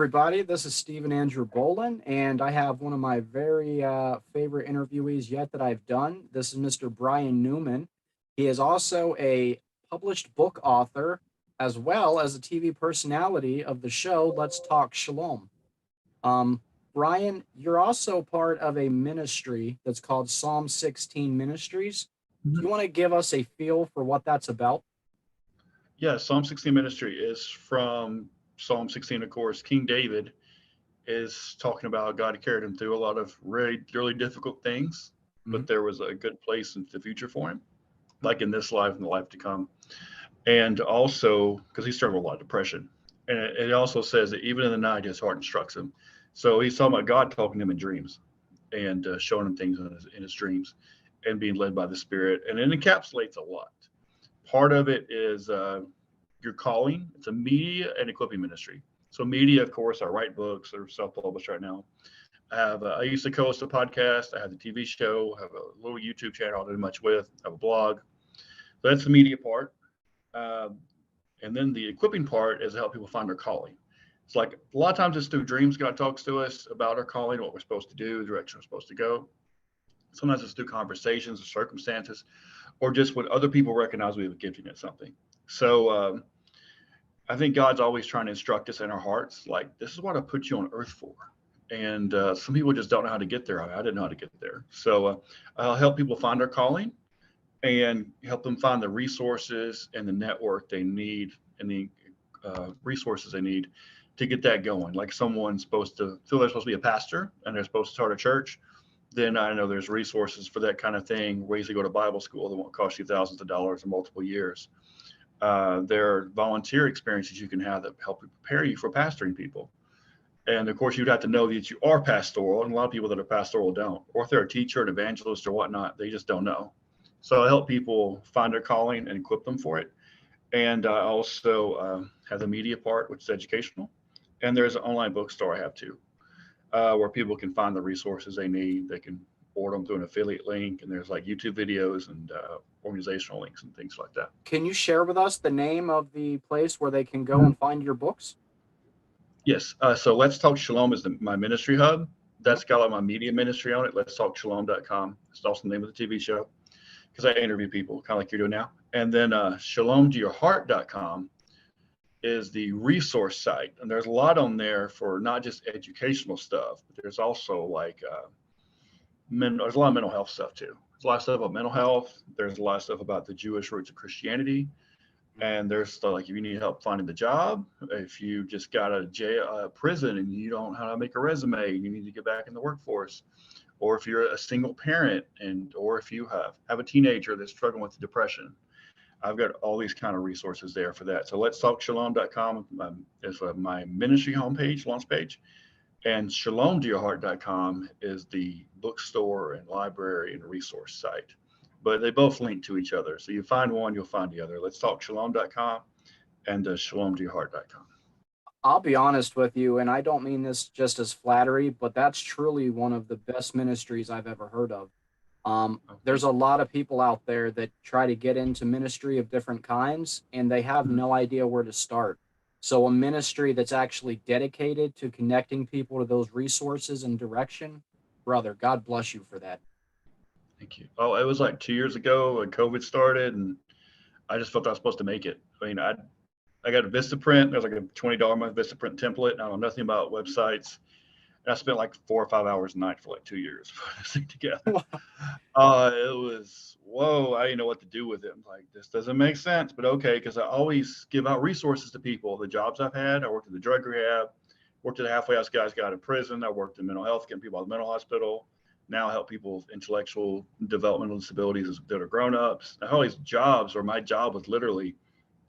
everybody. This is Stephen Andrew Bolin, and I have one of my very favorite interviewees yet that I've done. This is Mr. Brian Newman. He is also a published book author as well as a TV personality of the show Let's Talk Shalom. Um, Brian, you're also part of a ministry that's called Psalm 16 Ministries. Do Mhm. you want to give us a feel for what that's about? Yeah, Psalm 16 ministry is from Psalm 16, of course. King David is talking about God carried him through a lot of really difficult things, Mhm. but there was a good place in the future for him, like in this life and the life to come. And also, because he struggled with a lot of depression. And it also says that even in the night, his heart instructs him. So he's talking about God talking to him in dreams and showing him things in his dreams and being led by the Spirit. And it encapsulates a lot. Part of it is your calling. It's a media and equipping ministry. So media, of course, I write books. They're self-published right now. I used to co-host a podcast. I have a TV show. I have a little YouTube channel I don't do much with. I have a blog. So that's the media part. Um, and then the equipping part is to help people find their calling. It's like a lot of times it's through dreams. God talks to us about our calling, what we're supposed to do, the direction we're supposed to go. Sometimes it's through conversations or circumstances, or just when other people recognize we have a gifting at something. So I think God's always trying to instruct us in our hearts, like, this is what I put you on earth for. And some people just don't know how to get there. I didn't know how to get there. So I'll help people find their calling and help them find the resources and the network they need and the resources they need to get that going. Like someone's supposed to feel they're supposed to be a pastor and they're supposed to start a church, then I know there's resources for that kind of thing, ways to go to Bible school that won't cost you thousands of dollars in multiple years. There are volunteer experiences you can have that help prepare you for pastoring people. And of course, you'd have to know that you are pastoral, and a lot of people that are pastoral don't. Or if they're a teacher, an evangelist, or whatnot, they just don't know. So I help people find their calling and equip them for it. And I also have the media part, which is educational. And there's an online bookstore I have too, where people can find the resources they need. They can order them through an affiliate link, and there's like YouTube videos and organizational links and things like that. Can you share with us the name of the place where they can go and find your books? Yes. So Let's Talk Shalom is my ministry hub. Mhm. That's got my media ministry on it. Let's Talk Shalom.com. It's also the name of the TV show because I interview people kind of like you're doing now. And then shalomtoyourheart.com is the resource site. And there's a lot on there for not just educational stuff, but there's also like there's a lot of mental health stuff too. There's a lot of stuff about mental health. There's a lot of stuff about the Jewish roots of Christianity. And there's stuff like if you need help finding the job, if you just got a jail, prison and you don't know how to make a resume and you need to get back in the workforce, or if you're a single parent or if you have a teenager that's struggling with depression, I've got all these kind of resources there for that. So let's talk shalom.com is my ministry homepage, launch page. And shalomtoyourheart.com is the bookstore and library and resource site. But they both link to each other. So you find one, you'll find the other. Let's talk shalom.com and shalomtoyourheart.com. I'll be honest with you, and I don't mean this just as flattery, but that's truly one of the best ministries I've ever heard of. There's a lot of people out there that try to get into ministry of different kinds, and they have Mhm. no idea where to start. So, a ministry that's actually dedicated to connecting people to those resources and direction, brother, God bless you for that. Thank you. Oh, it was like 2 years ago when COVID started, and I just felt I was supposed to make it. I mean, I got a Vistaprint. There's like a $20 a month Vistaprint template. And I know nothing about websites. And I spent like 4 or 5 hours a night for like 2 years putting this thing together. It was, whoa, I didn't know what to do with it. I'm like, this doesn't make sense, but okay, because I always give out resources to people. The jobs I've had, I worked at the drug rehab, worked at the halfway house guys got out of prison. I worked in mental health, getting people out of the mental hospital. Now I help people with intellectual developmental disabilities that are grown-ups. I had all these jobs where my job was literally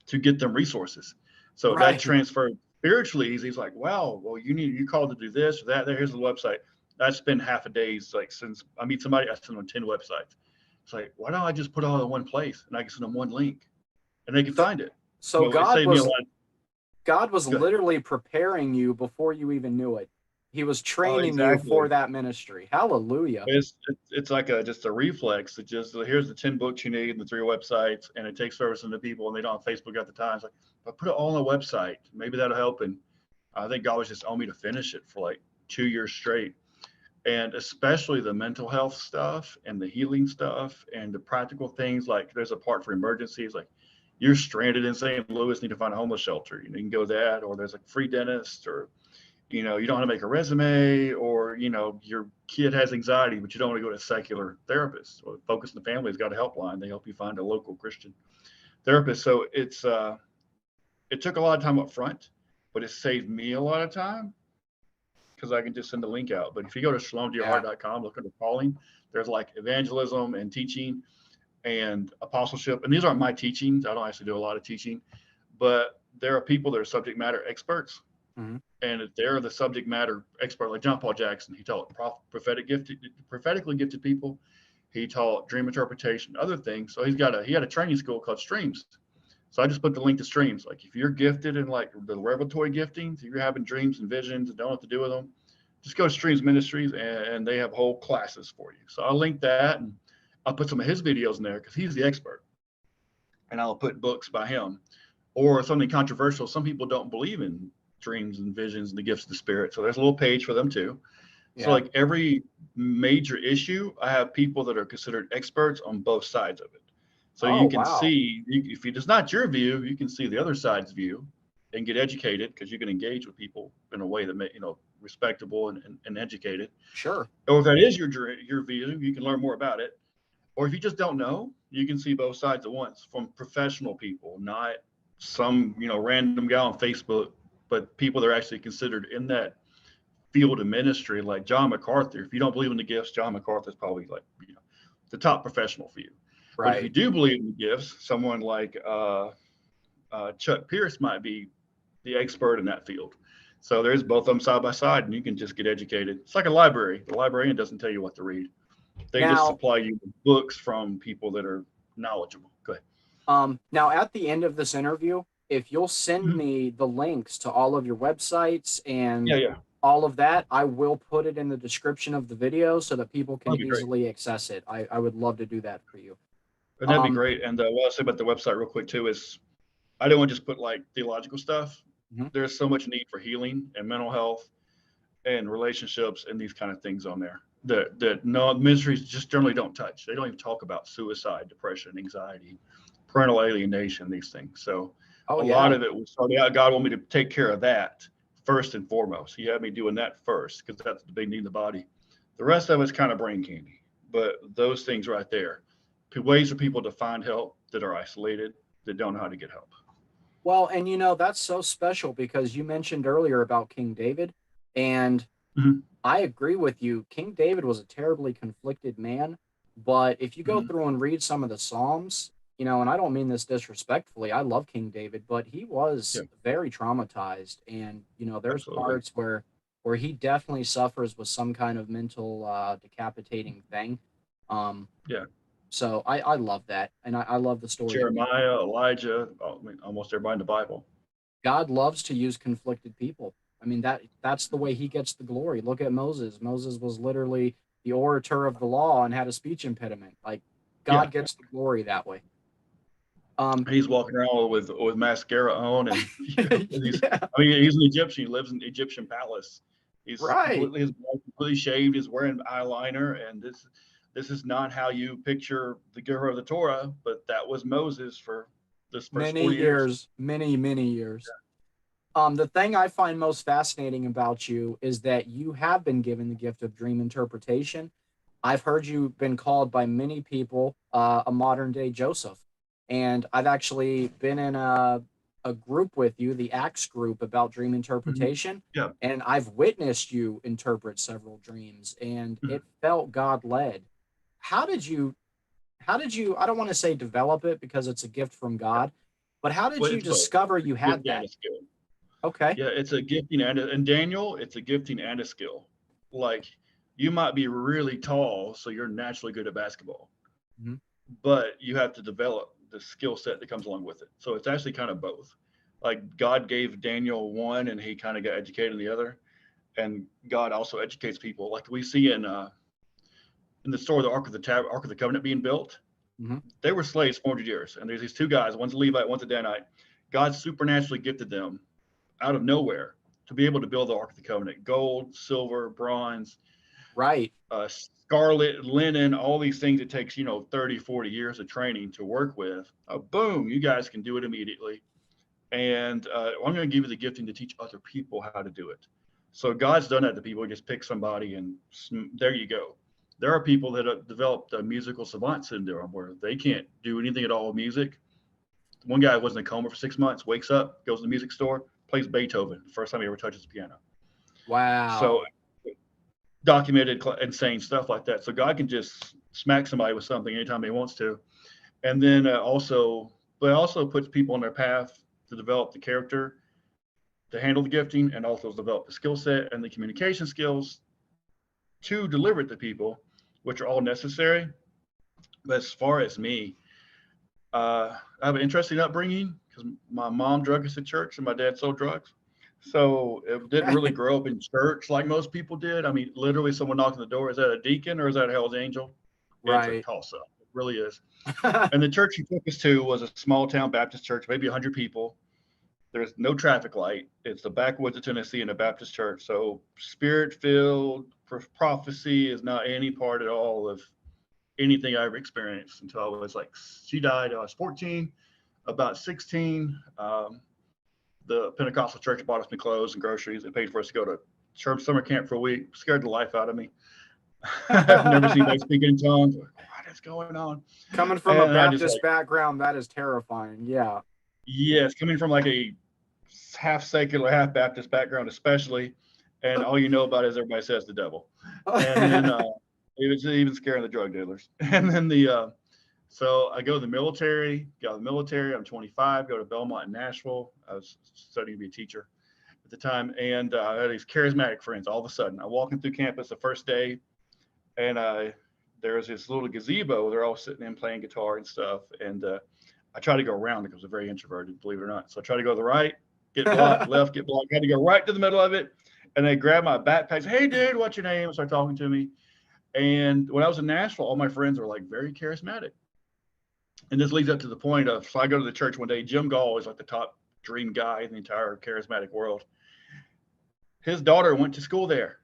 to get them resources. So that Right. transferred spiritually easy. He's like, wow, well, you called to do this or that. Here's the website. I spend half a day's like since I meet somebody, I send them 10 websites. It's like, why don't I just put it all in one place and I can send them one link and they can So, find it. so So it saved me a lot. God was Go ahead. literally preparing you before you even knew it. He was Oh, training you for exactly. that ministry. Hallelujah. It's like just a reflex. It just here's the 10 books you need and the 3 websites, and it takes service into people and they don't have Facebook at the time. It's like, if I put it all on a website, maybe that'll help. And I think God was just on me to finish it for like 2 years straight. And especially the mental health stuff and the healing stuff and the practical things. Like there's a part for emergencies, like you're stranded in St. Louis, need to find a homeless shelter. You can go that, or there's a free dentist, or you don't want to make a resume, or your kid has anxiety, but you don't want to go to a secular therapist. Or Focus on the Family has got a helpline. They help you find a local Christian therapist. So it took a lot of time up front, but it saved me a lot of time because I can just send the link out. But if you go to Yeah. shalomtoyourheart.com, look under calling, there's like evangelism and teaching and apostleship. And these aren't my teachings. I don't actually do a lot of teaching, but there are people that are subject matter experts. Hmm. And if they're the subject matter expert, like John Paul Jackson, he taught prophetically gifted people. He taught dream interpretation, other things. So he had a training school called Streams. So I just put the link to Streams. Like if you're gifted in like the revelatory giftings, if you're having dreams and visions and don't know what to do with them, just go to Streams Ministries and they have whole classes for you. So I'll link that and I'll put some of his videos in there because he's the expert. And I'll put books by him or something controversial. Some people don't believe in dreams and visions and the gifts of the spirit. So there's a little page for them too. So Yeah. like every major issue, I have people that are considered experts on both sides of it. So Oh, you can wow. see, if it's not your view, you can see the other side's view and get educated because you can engage with people in a way that respectable and educated. Sure. Or if that is your view, you can learn more about it. Or if you just don't know, you can see both sides at once from professional people, not some random guy on Facebook, but people that are actually considered in that field of ministry, like John MacArthur. If you don't believe in the gifts, John MacArthur is probably like the top professional for you. But if you Right. do believe in the gifts, someone like Chuck Pierce might be the expert in that field. So there's both of them side by side, and you can just get educated. It's like a library. The librarian doesn't tell you what to read; they just Now, supply you with books from people that are knowledgeable. Go ahead. now at the end of this interview, if you'll send Mhm. me the links to all of your websites Yeah, and yeah, all of that, I will put it in the description of the video so that people can that'd be great. easily access it. I would love to do that for you. And that'd be Um, great. And what I'll say about the website real quick too is I don't want to just put like theological stuff. mhm. There's so much need for healing and mental health and relationships and these kind of things on there that no ministries just generally don't touch. They don't even talk about suicide, depression, anxiety, parental alienation, these things. So Oh, a lot yeah. of it was starting out. God wanted me to take care of that first and foremost. He had me doing that first because that's the big need in the body. The rest of it's kind of brain candy, but those things right there, ways for people to find help that are isolated, that don't know how to get help. Well, and that's so special because you mentioned earlier about King David, and Mm-hmm. I agree with you. King David was a terribly conflicted man, but if you go Mm-hmm. through and read some of the Psalms, and I don't mean this disrespectfully, I love King David, but he Yeah, was very traumatized, and there's absolutely. parts where he definitely suffers with some kind of mental decapitating thing. Um, Yeah. so I love that, and I love the story that you told. Jeremiah, Elijah, I mean, almost everybody in the Bible. God loves to use conflicted people. I mean that's the way he gets the glory. Look at Moses. Moses was literally the orator of the law and had a speech impediment. Like Yeah, God gets the glory that way. Um he's walking around with mascara on, and he's. yeah, I mean, he's an Egyptian. He lives in the Egyptian palace. He's right. completely his completely shaved. He's wearing eyeliner, and this is not how you picture the giver of the Torah. But that was Moses for this first Many 40 years. years, many years. The thing I find most fascinating about you is that you have been given the gift of dream interpretation. I've heard you've been called by many people a modern day Joseph. And I've actually been in a group with you, the Acts group, about dream Mhm. interpretation. Yeah. And I've witnessed you interpret several dreams, and Mhm. it felt God led. How did you, I don't want to say develop it because it's a gift from Yeah. God, but how did Well, you it's both. discover It's you a had gift and that? a skill. Okay. Yeah, it's a gifting and Daniel, it's a gifting and a skill. Like you might be really tall, so you're naturally good at basketball, Mhm. but you have to develop the skill set that comes along with it. So it's actually kind of both. Like God gave Daniel one, and he kind of got educated in the other, and God also educates people. Like we see in the story of the Ark of the Covenant being built, Mhm. they were slaves 400 years, and there's these two guys, one's a Levite, one's a Danite. God supernaturally gifted them out of nowhere to be able to build the Ark of the Covenant, gold, silver, bronze, Right. scarlet, linen, all these things. It takes, 30, 40 years of training to work with. Boom, you guys can do it immediately. And I'm going to give you the gifting to teach other people how to do it. So God's done that to people. Just pick somebody and there you go. There are people that have developed a musical savant syndrome where they can't do anything at all with music. One guy was in a coma for 6 months, wakes up, goes to the music store, plays Beethoven, the first time he ever touches the piano. So Wow. documented insane stuff like that. So God can just smack somebody with something anytime he wants to. And then but also puts people on their path to develop the character to handle the gifting, and also develop the skill set and the communication skills to deliver it to people, which are all necessary. But as far as me, I have an interesting upbringing because my mom drug us at church and my dad sold drugs. So it didn't really Okay. grow up in church like most people did. I mean, literally, someone knocked on the door. Is that a deacon or is that a Hell's Angel? It's a Right. toss up. It really is. And the church he took us to was a small town Baptist church, maybe 100 people. There's no traffic light. It's the backwoods of Tennessee in a Baptist church. So spirit filled prophecy is not any part at all of anything I ever experienced until I was like, she died. I was 14, about 16. The Pentecostal church bought us new clothes and groceries. They paid for us to go to church summer camp for a week. Scared the life out of me. I've never seen anybody speaking in tongues. What is going on? Coming from a And I just Baptist like, background, that is terrifying. Yeah. yes, coming from like a half secular, half Baptist background, especially, and all you know about it is everybody says the devil, and then it was even scaring the drug dealers, and then so I go to the military, got out of the military. I'm 25, go to Belmont in Nashville. I was studying to be a teacher at the time, and I had these charismatic friends. All of a sudden, I'm walking through campus the first day, and there was this little gazebo. They're all sitting in playing guitar and stuff, and I tried to go around because I'm very introverted, believe it or not. So I tried to go to the right, get blocked, left, get blocked. I had to go right to the middle of it. And they grabbed my backpack, say, hey, dude, what's your name? And start talking to me. And when I was in Nashville, all my friends were like very charismatic. And this leads up to the point of, so I go to the church one day. Jim Gall is like the top dream guy in the entire charismatic world. His daughter went to school there.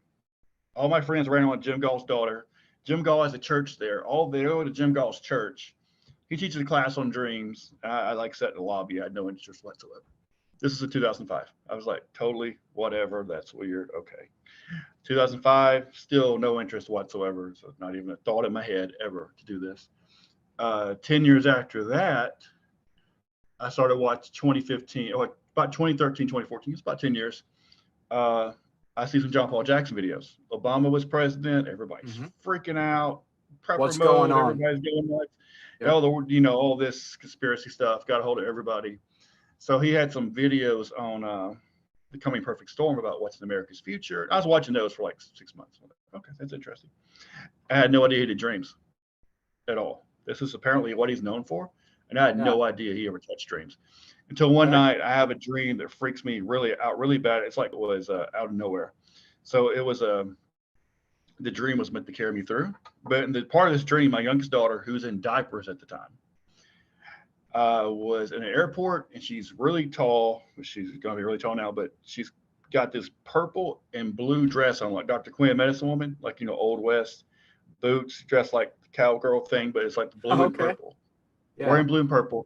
All my friends ran on Jim Gall's daughter. Jim Gall has a church there. All they go to Jim Gall's church. He teaches a class on dreams. I like sat in the lobby. I had no interest whatsoever. This is in 2005. I was like, totally, whatever. That's weird. Okay. 2005, still no interest whatsoever. So not even a thought in my head ever to do this. 10 years after that, I started watching 2015, or about 2013, 2014. It's about 10 years. Uh, I see some John Paul Jackson videos. Obama was president. Everybody's hmm freaking out. Prepper What's going mode. on? Everybody's going nuts. Yep. All this conspiracy stuff. Got a hold of everybody. So he had some videos on the coming perfect storm about what's in America's future. I was watching those for like 6 months. Like, okay, that's interesting. I had no idea he did dreams at all. This is apparently what he's known for, and I had Yeah. no idea he ever touched dreams. Until one Okay. night, I have a dream that freaks me really out, really bad. It's like it was out of nowhere. So it was the dream was meant to carry me through. But in the part of this dream, my youngest daughter, who's in diapers at the time, was in an airport, and she's really tall. She's going to be really tall now, but she's got this purple and blue dress on, like Dr. Quinn, Medicine Woman, like, Old West boots, dressed like the cowgirl thing, but it's like the blue and Okay. purple, Yeah. wearing blue and purple.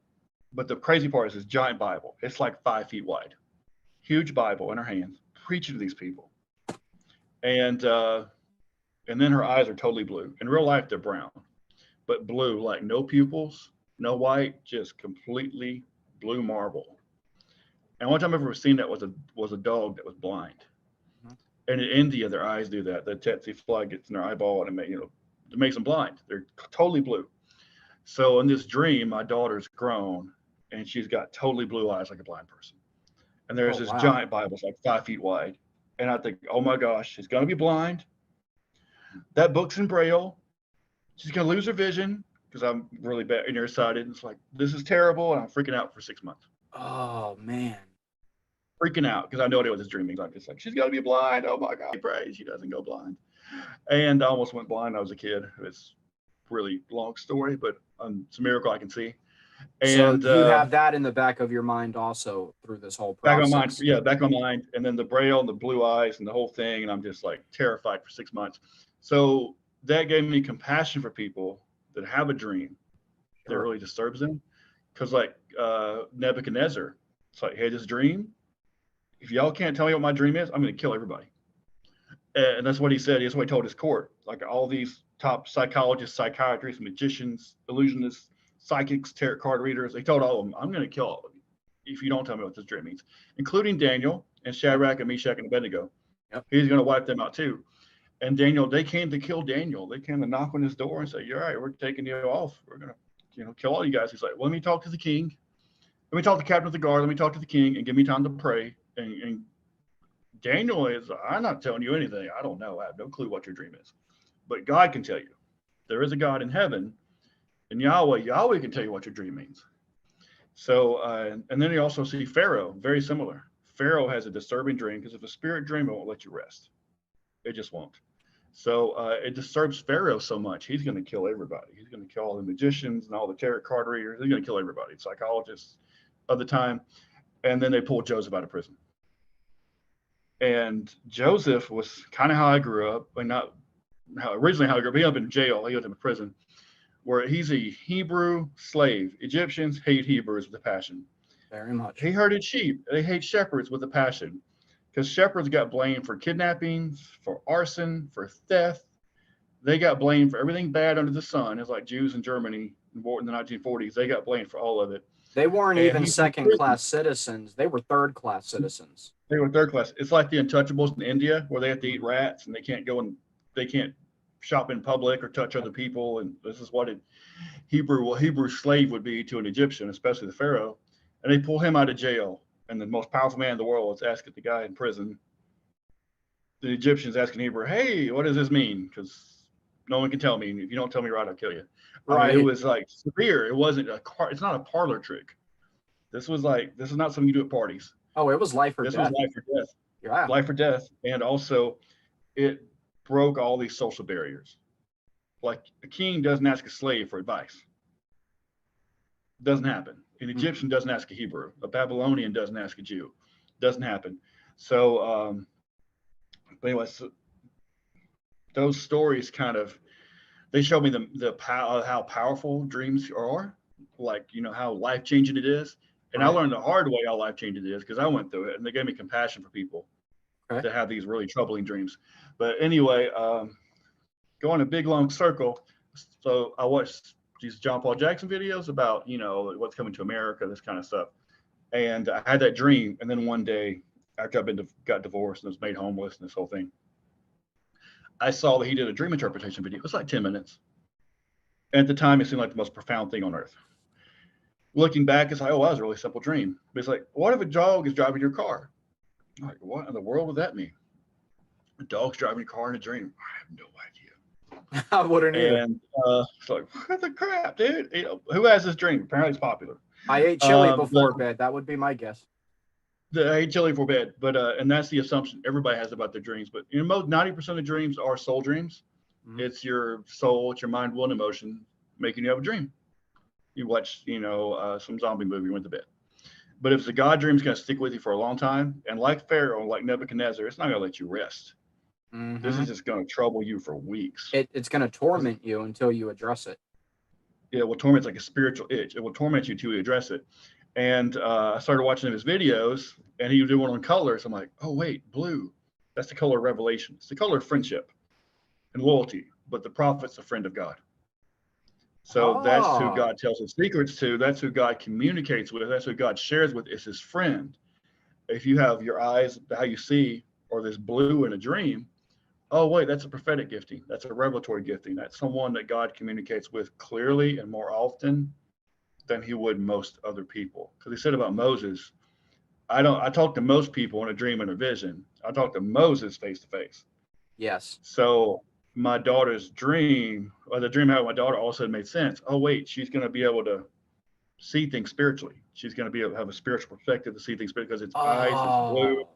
But the crazy part is this giant Bible. It's like 5 feet wide, huge Bible in her hands, preaching to these people. And and then her eyes are totally blue. In real life, they're brown, but blue, like no pupils, no white, just completely blue marble. And one time I've ever seen that was a dog that was blind. Mhm. And in India, their eyes do that. The tsetse fly gets in their eyeball, and it makes them blind. They're totally blue. So in this dream, my daughter's grown, and she's got totally blue eyes like a blind person. And there's Oh this wow. giant Bible, it's like 5 feet wide. And I think, oh my gosh, she's gonna be blind. That book's in Braille. She's gonna lose her vision because I'm really bad nearsighted. It's like, this is terrible, and I'm freaking out for 6 months. Oh man. Freaking out because I know what was dreaming. Like, it's like, she's gonna be blind. Oh my God, pray she doesn't go blind. And I almost went blind. I was a kid. It's really long story, but it's a miracle I can see. So And you have that in the back of your mind also through this whole back of my mind, process. yeah, back of my mind, and then the braille and the blue eyes and the whole thing, and I'm just like terrified for 6 months. So that gave me compassion for people that have a dream that Sure. really disturbs them, because like Nebuchadnezzar, it's like, hey, this dream, if y'all can't tell me what my dream is, I'm going to kill everybody. And that's what he said. That's what he told his court. Like all these top psychologists, psychiatrists, magicians, illusionists, psychics, tarot card readers, they told all of them, I'm going to kill all of you if you don't tell me what this dream means, including Daniel and Yep. Shadrach and Meshach and Abednego. Yep. He's going to wipe them out too. And Daniel, they came to kill Daniel. They came to knock on his door and say, "You're right. We're taking you off. We're going to, kill all you guys." He's like, well, "Let me talk to the king. Let me talk to the captain of the guard. Let me talk to the king and give me time to pray." And Daniel is, "I'm not telling you anything. I don't know. I have no clue what your dream is. But God can tell you. There is a God in heaven, and Yahweh can tell you what your dream means." So, and then you also see Pharaoh, very similar. Pharaoh has a disturbing dream because if a spirit dream, it won't let you rest. It just won't. So it disturbs Pharaoh so much. He's going to kill everybody. He's going to kill all the magicians and all the tarot card readers. He's going to kill everybody, psychologists of the time. And then they pulled Joseph out of prison. And Joseph was kind of how I grew up, but not originally how I grew up. He ended up in jail. He ended up in prison, where he's a Hebrew slave. Egyptians hate Hebrews with a passion. Very much. He herded sheep. They hate shepherds with a passion, because shepherds got blamed for kidnappings, for arson, for theft. They got blamed for everything bad under the sun. It's like Jews in Germany in the 1940s. They got blamed for all of it. They weren't And even he's in second prison. class citizens. They were third class citizens. They were third class. It's like the Untouchables in India, where they have to eat rats and they can't shop in public or touch other people. And this is what a Hebrew slave would be to an Egyptian, especially the Pharaoh. And they pull him out of jail. And the most powerful man in the world is asking the guy in prison. The Egyptian's asking Hebrew, "Hey, what does this mean? Because no one can tell me. If you don't tell me right, I'll kill you." I mean, it Right. was like severe. It wasn't it's not a parlor trick. This is not something you do at parties. Oh, it was life or This was death. life or death, Yeah. life or death. And also, it broke all these social barriers. Like a king doesn't ask a slave for advice. Doesn't happen. An Egyptian doesn't ask a Hebrew. A Babylonian doesn't ask a Jew. Doesn't happen. So, but anyway, so those stories kind of they show me how powerful dreams are, like how life changing it is. And I Right. learned the hard way how life changing it is because I went through it, and they gave me compassion for people Okay. that have these really troubling dreams. But anyway, going a big long circle. So I watched these John Paul Jackson videos about what's coming to America, this kind of stuff, and I had that dream. And then one day, after got divorced and was made homeless and this whole thing, I saw that he did a dream interpretation video. It was like 10 minutes. At the time, it seemed like the most profound thing on earth. Looking back, it's like, oh, that was a really simple dream. But it's like, what if a dog is driving your car? I'm like, what in the world would that mean? A dog's driving your car in a dream. I have no idea. I wouldn't either. And it's like, what the crap, dude? Who has this dream? Apparently, it's popular. I ate chili But before bed. That would be my guess. I ate chili for bed. But and that's the assumption everybody has about their dreams. But most 90% of dreams are soul dreams. Mhm. It's your soul, it's your mind, will, and emotion making you have a dream. You watch, some zombie movie, you went to bed. But if it's a God dream, it's going to stick with you for a long time. And like Pharaoh, like Nebuchadnezzar, it's not going to let you rest. This Mm-hmm. is just going to trouble you for weeks. It's going to torment you until you address it. It will torment like a spiritual itch. It will torment you till you address it. And I started watching his videos, and he would do one on colors. I'm like, oh, wait, blue. That's the color of revelation. It's the color of friendship and loyalty. But the prophet's a friend of God. So that's who Oh, God tells his secrets to. That's who God communicates with. That's who God shares with. Is his friend. If you have your eyes, how you see, or this blue in a dream, oh, wait, that's a prophetic gifting. That's a revelatory gifting. That's someone that God communicates with clearly and more often than he would most other people. Because he said about Moses, I talk to most people in a dream and a vision. I talk to Moses face to face. yes. So my daughter's dream, or the dream I had with my daughter, all of a sudden made sense. Oh, wait, she's going to be able to see things spiritually. She's going to be able to have a spiritual perspective to see things because its eyes is blue, Oh,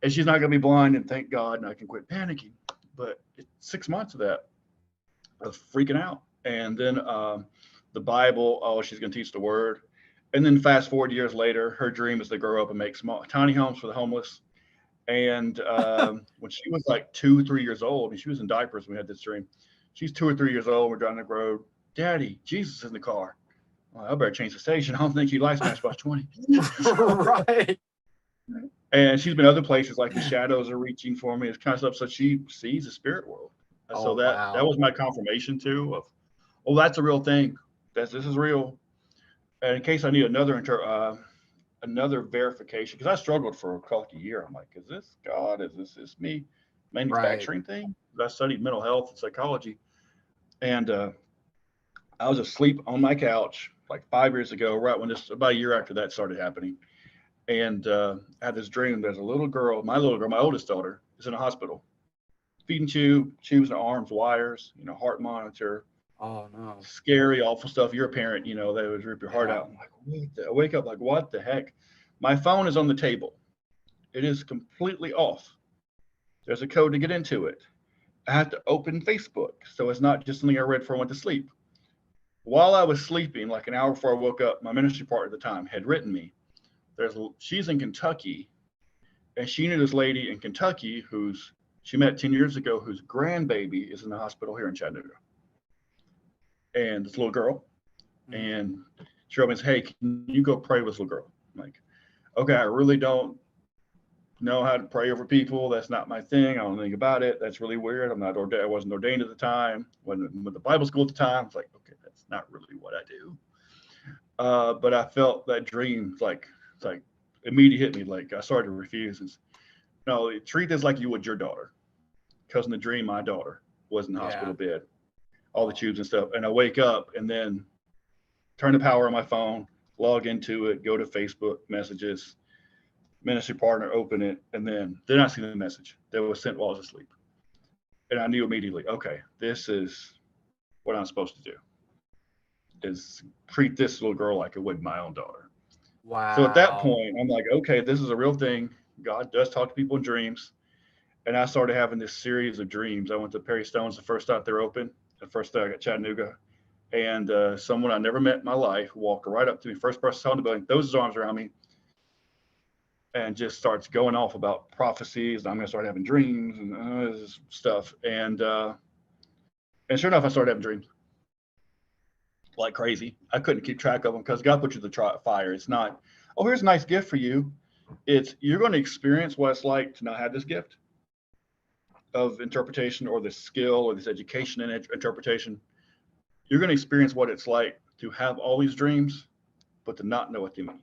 and she's not going to be blind. And thank God, and I can quit panicking. But it's 6 months of that, of freaking out, and then the Bible. Oh, she's going to teach the word. And then fast forward years later, her dream is to grow up and make small, tiny homes for the homeless. And when she was like 2, 3 years old, and she was in diapers when we had this dream, she's 2 or 3 years old. We're driving the road. Daddy, Jesus is in the car. Well, I better change the station. I don't think he likes Matchbox 20. Right. And she's been other places like the shadows are reaching for me. It's kind of stuff. So she sees the spirit world. So Oh, that wow. was my confirmation too of, oh, that's a real thing. This is real. And in case I need another verification, because I struggled for like a year. I'm like, is this God? Is this me Right. manufacturing thing? I studied mental health and psychology, and I was asleep on my couch like 5 years ago, right when this about a year after that started happening, and I had this dream. There's a little girl, my oldest daughter, is in a hospital, feeding tube, tubes in her arms, wires, heart monitor, Oh, no. scary, awful stuff. You're a parent, they would rip your heart Yeah. out. I'm like, I wake up like, what the heck? My phone is on the table. It is completely off. There's a code to get into it. I have to open Facebook, so it's not just something I read before I went to sleep. While I was sleeping, like an hour before I woke up, my ministry partner at the time had written me. She's in Kentucky, and she knew this lady in Kentucky who's she met 10 years ago, whose grandbaby is in the hospital here in Chattanooga, and this little girl. Mm. And she wrote me and said, "Hey, can you go pray with this little girl?" I'm like, okay, I really don't know how to pray over people. That's not my thing. I don't think about it. That's really weird. I'm not ordained. I wasn't ordained at the time. When the Bible school at the time, it's like, okay, that's not really what I do. But I felt that dream like immediately hit me. Like I started to refuse. No, treat this like you would your daughter. Because in the dream, my daughter was in the hospital Yeah. bed, all the Oh, tubes and stuff. And I wake up and then turn the power on my phone, log into it, go to Facebook messages, ministry partner, open it, and then I see the message that was sent while I was asleep. And I knew immediately, okay, this is what I'm supposed to do is treat this little girl like I would my own daughter. So at that wow. point, I'm like, okay, this is a real thing. God does talk to people in dreams. And I started having this series of dreams. I went to Perry Stone's the first night they're open, the first day I got Chattanooga. And someone I never met in my life walked right up to me, first person saw in the building, throws his arms around me, and just starts going off about prophecies. And I'm going to start having dreams and this stuff. And sure enough, I started having dreams like crazy. I couldn't keep track of them because God put you to the fire. It's not, oh, here's a nice gift for you. It's you're going to experience what it's like to not have this gift of interpretation or this skill or this education in interpretation. You're going to experience what it's like to have all these dreams, but to not know what they mean.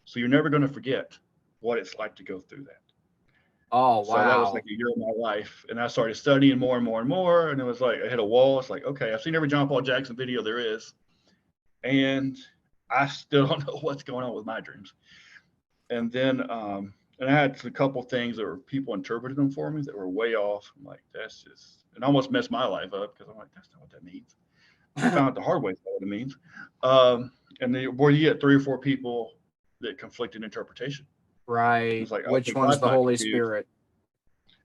So you're never going to forget what it's like to go through that. Oh, So that was like wow. a year of my life. And I started studying more and more and more. And it was like I hit a wall. It's like, okay, I've seen every John Paul Jackson video there is. And I still don't know what's going on with my dreams. And then and I had a couple things that were people interpreted them for me that were way off. I'm like, that's just it almost messed my life up because I'm like, that's not what that means. I found out the hard way what it means. And then where you get 3 or 4 people that conflict in interpretation. Right. It's like, Which okay, one's God's the not Holy confused. Spirit?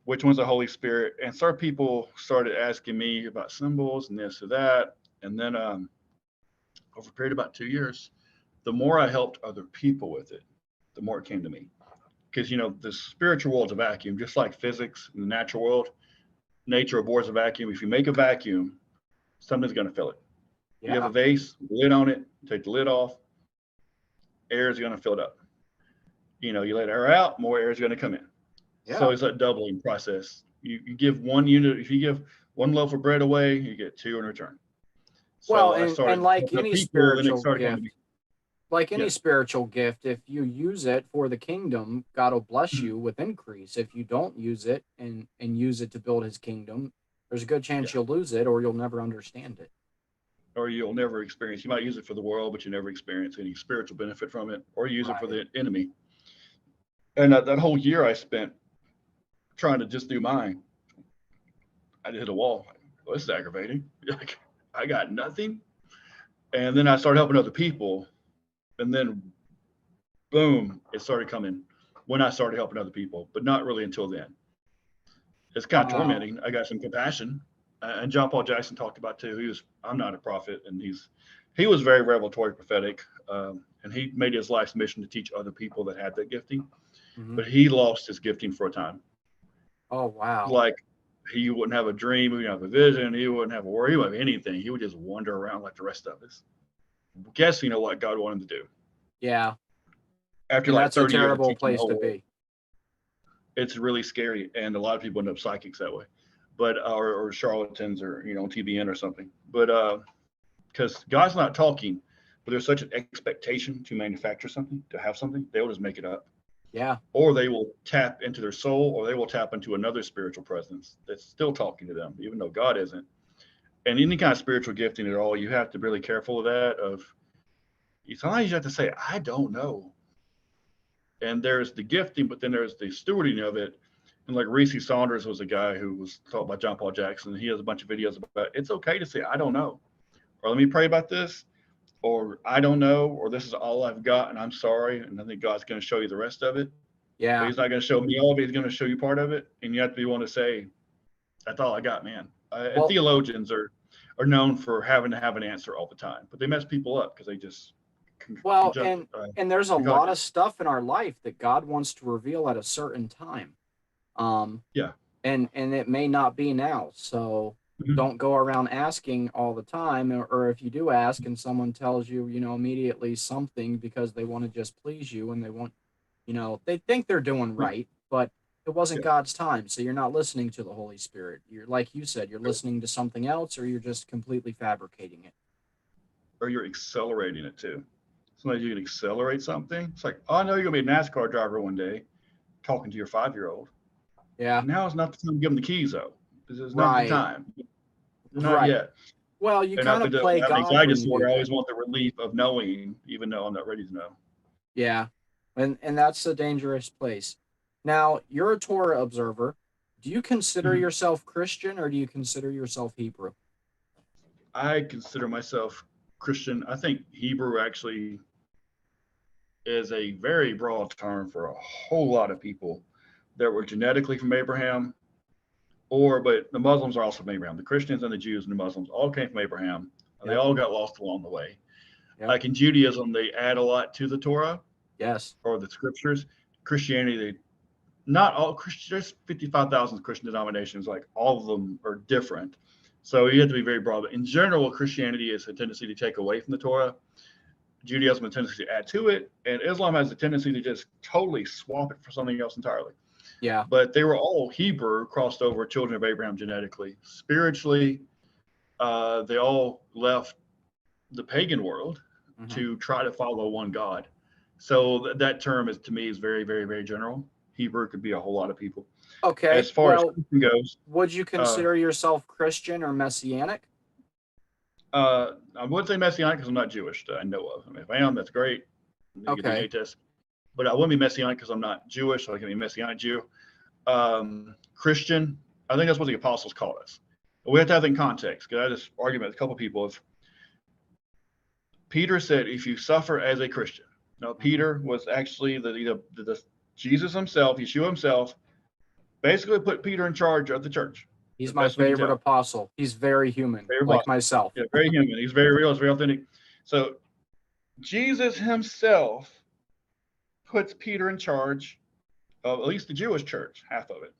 Which one's the Holy Spirit? And some people started asking me about symbols and this or that. And then over a period of about 2 years, the more I helped other people with it, the more it came to me. Because the spiritual world's a vacuum, just like physics in the natural world. Nature abhors a vacuum. If you make a vacuum, something's going to fill it. You have a Yeah. vase, lid on it, take the lid off, air is going to fill it up. You let air out, more air is going to come in. So Yeah. it's a doubling process. You give one unit, if you give one loaf of bread away, you get two in return. Well, So I and started like helping the any people, then it spiritual started coming to gift, me. like any Yeah. spiritual gift, if you use it for the kingdom, God will bless Mhm. you with increase. If you don't use it and use it to build his kingdom, there's a good chance Yeah. you'll lose it or you'll never understand it. Or you'll never experience, you might use it for the world, but you never experience any spiritual benefit from it, or use it for Right. the enemy. And that whole year I spent trying to just do mine, I hit a wall. Well, this is aggravating. Like, I got nothing. And then I started helping other people. And then, boom, it started coming when I started helping other people, but not really until then. It's kind of Wow. tormenting. I got some compassion. And John Paul Jackson talked about too. I'm not a prophet, and he was very revelatory prophetic, and he made his life's mission to teach other people that had that gifting. Hmm. But he lost his gifting for a time. Oh, wow. Like he wouldn't have a dream, he wouldn't have a vision, he wouldn't have a worry, he wouldn't have anything. He would just wander around like the rest of us, guessing what God wanted him to do. Yeah. After And like that's a 30 years of terrible teaching the place to whole world, be. it's really scary, and a lot of people end up psychics that way, but or charlatans, or TBN or something. But because God's not talking, but there's such an expectation to manufacture something, to have something, they'll just make it up. Yeah. Or they will tap into their soul, or they will tap into another spiritual presence that's still talking to them, even though God isn't. And any kind of spiritual gifting at all, you have to be really careful of that. Sometimes you have to say, I don't know. And there's the gifting, but then there's the stewarding of it. And like Reese Saunders was a guy who was taught by John Paul Jackson. He has a bunch of videos about it's okay to say, I don't know. Or let me pray about this. Or I don't know. Or this is all I've got and I'm sorry. And I think God's going to show you the rest of it. But Yeah. he's not going to show me all of it. He's going to show you part of it. And you have to be willing to say, that's all I got, man. And Well, theologians are known for having to have an answer all the time, but they mess people up because they just well, conjunct, and there's a lot conjunct. of stuff in our life that God wants to reveal at a certain time. Um, Yeah. and it may not be now. So Mhm. don't go around asking all the time, or if you do ask and someone tells you, immediately something because they want to just please you and they want, they think they're doing Yeah. right, but it wasn't Yeah. God's time. So you're not listening to the Holy Spirit. You're, like you said, you're listening to something else, or you're just completely fabricating it. Or you're accelerating it too. Sometimes you can accelerate something. It's like, oh, I know you're going to be a NASCAR driver one day, talking to your 5-year-old. Yeah. Now is not the time to give them the keys, though. This is not the Right. time. Not Right. yet. Well, you And I kind think of that when play I have God anxiety when you disorder, do I that. always want the relief of knowing, even though I'm not ready to know. Yeah. And that's a dangerous place. Now, you're a Torah observer. Do you consider Mhm. yourself Christian or do you consider yourself Hebrew? I consider myself Christian. I think Hebrew actually is a very broad term for a whole lot of people that were genetically from Abraham, but the Muslims are also from Abraham. The Christians and the Jews and the Muslims all came from Abraham. They Yep. all got lost along the way. Yep. Like in Judaism, they add a lot to the Torah Yes. or the scriptures. Christianity, they not all Christians. There's 55,000 Christian denominations. Like all of them are different. So you have to be very broad. But in general, Christianity is a tendency to take away from the Torah. Judaism has a tendency to add to it, and Islam has a tendency to just totally swap it for something else entirely. Yeah. But they were all Hebrew, crossed over, children of Abraham genetically. Spiritually, they all left the pagan world Hmm. to try to follow one God. So that term is to me is very, very, very general. Hebrew could be a whole lot of people. Okay. As far as Well, Christian goes, would you uh, consider yourself Christian or Messianic? I would say Messianic because I'm not Jewish that I know of. I mean, if I am, that's great. You can Okay. DNA test. But I wouldn't be Messianic because I'm not Jewish, so I can be Messianic Jew. Christian, I think that's what the apostles called us. But we have to have that in context because I had this argument with a couple of people. If Peter said, if you suffer as a Christian, now Hmm. Peter was actually the Jesus himself, Yeshua himself, basically put Peter in charge of the church, the He's my best we can favorite tell. apostle. He's very human, Very like possible. myself. Yeah, very human. He's very real. He's very authentic. So Jesus himself puts Peter in charge of at least the Jewish church, half of it.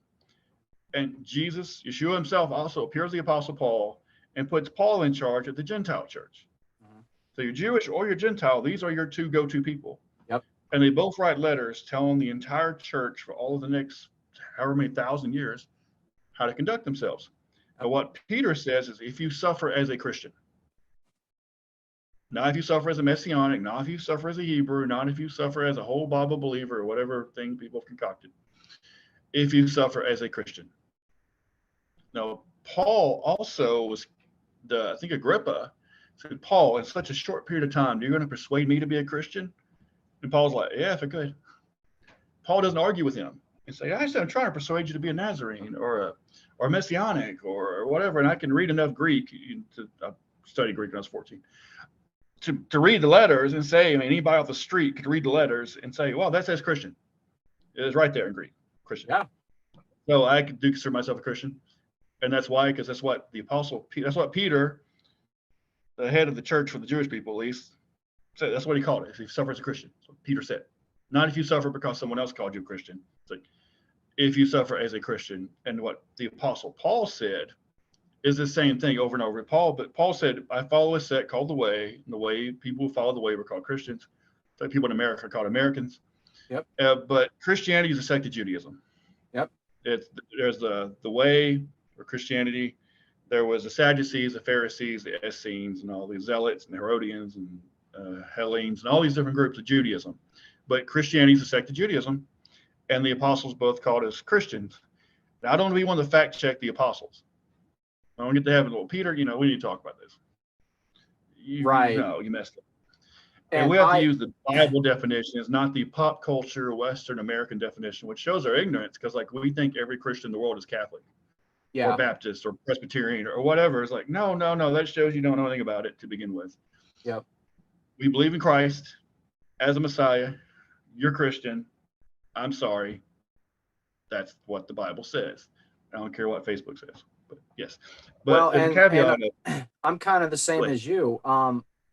And Jesus, Yeshua himself, also appears the Apostle Paul and puts Paul in charge of the Gentile church. Mhm. So you're Jewish or you're Gentile, these are your two go-to people. Yep. And they both write letters telling the entire church for all of the next however many thousand years how to conduct themselves. Yep. But what Peter says is if you suffer as a Christian, not if you suffer as a Messianic, not if you suffer as a Hebrew, not if you suffer as a whole Bible believer or whatever thing people have concocted, if you suffer as a Christian. Now, Paul also was I think Agrippa said, Paul, in such a short period of time, you're going to persuade me to be a Christian? And Paul's like, yeah, if I could. Paul doesn't argue with him and say, I said, I'm trying to persuade you to be a Nazarene or a Messianic or whatever. And I can read enough Greek. I studied Greek when I was 14. To read the letters and say, I mean, anybody off the street could read the letters and say, well, that says Christian. It is right there in Greek, Christian. Yeah. So I do consider myself a Christian. And that's why, because that's what that's what Peter, the head of the church for the Jewish people, at least, so that's what he called it. If you suffer as a Christian, so Peter said, not if you suffer because someone else called you a Christian. It's like if you suffer as a Christian. And what the Apostle Paul said is the same thing over and over. But Paul said, I follow a sect called the Way, and the Way, people who follow the Way were called Christians. So people in America are called Americans. Yep. But Christianity is a sect of Judaism. Yep. There's the Way or Christianity. There was the Sadducees, the Pharisees, the Essenes, and all the Zealots and the Herodians and Hellenes and all these different groups of Judaism. But Christianity is a sect of Judaism, and the apostles both called us Christians. Now, I don't want to be one to fact check the apostles. I don't get to have a little Peter, we need to talk about this. Right. No, you messed up. And we have to use the Bible definition. It's not the pop culture Western American definition, which shows our ignorance, because like we think every Christian in the world is Catholic. Yeah. Or Baptist or Presbyterian or whatever. It's like, no. That shows you don't know anything about it to begin with. Yep. We believe in Christ as a Messiah. You're Christian. I'm sorry. That's what the Bible says. I don't care what Facebook says. But yes. But well, as a caveat, I'm kind of the same as you.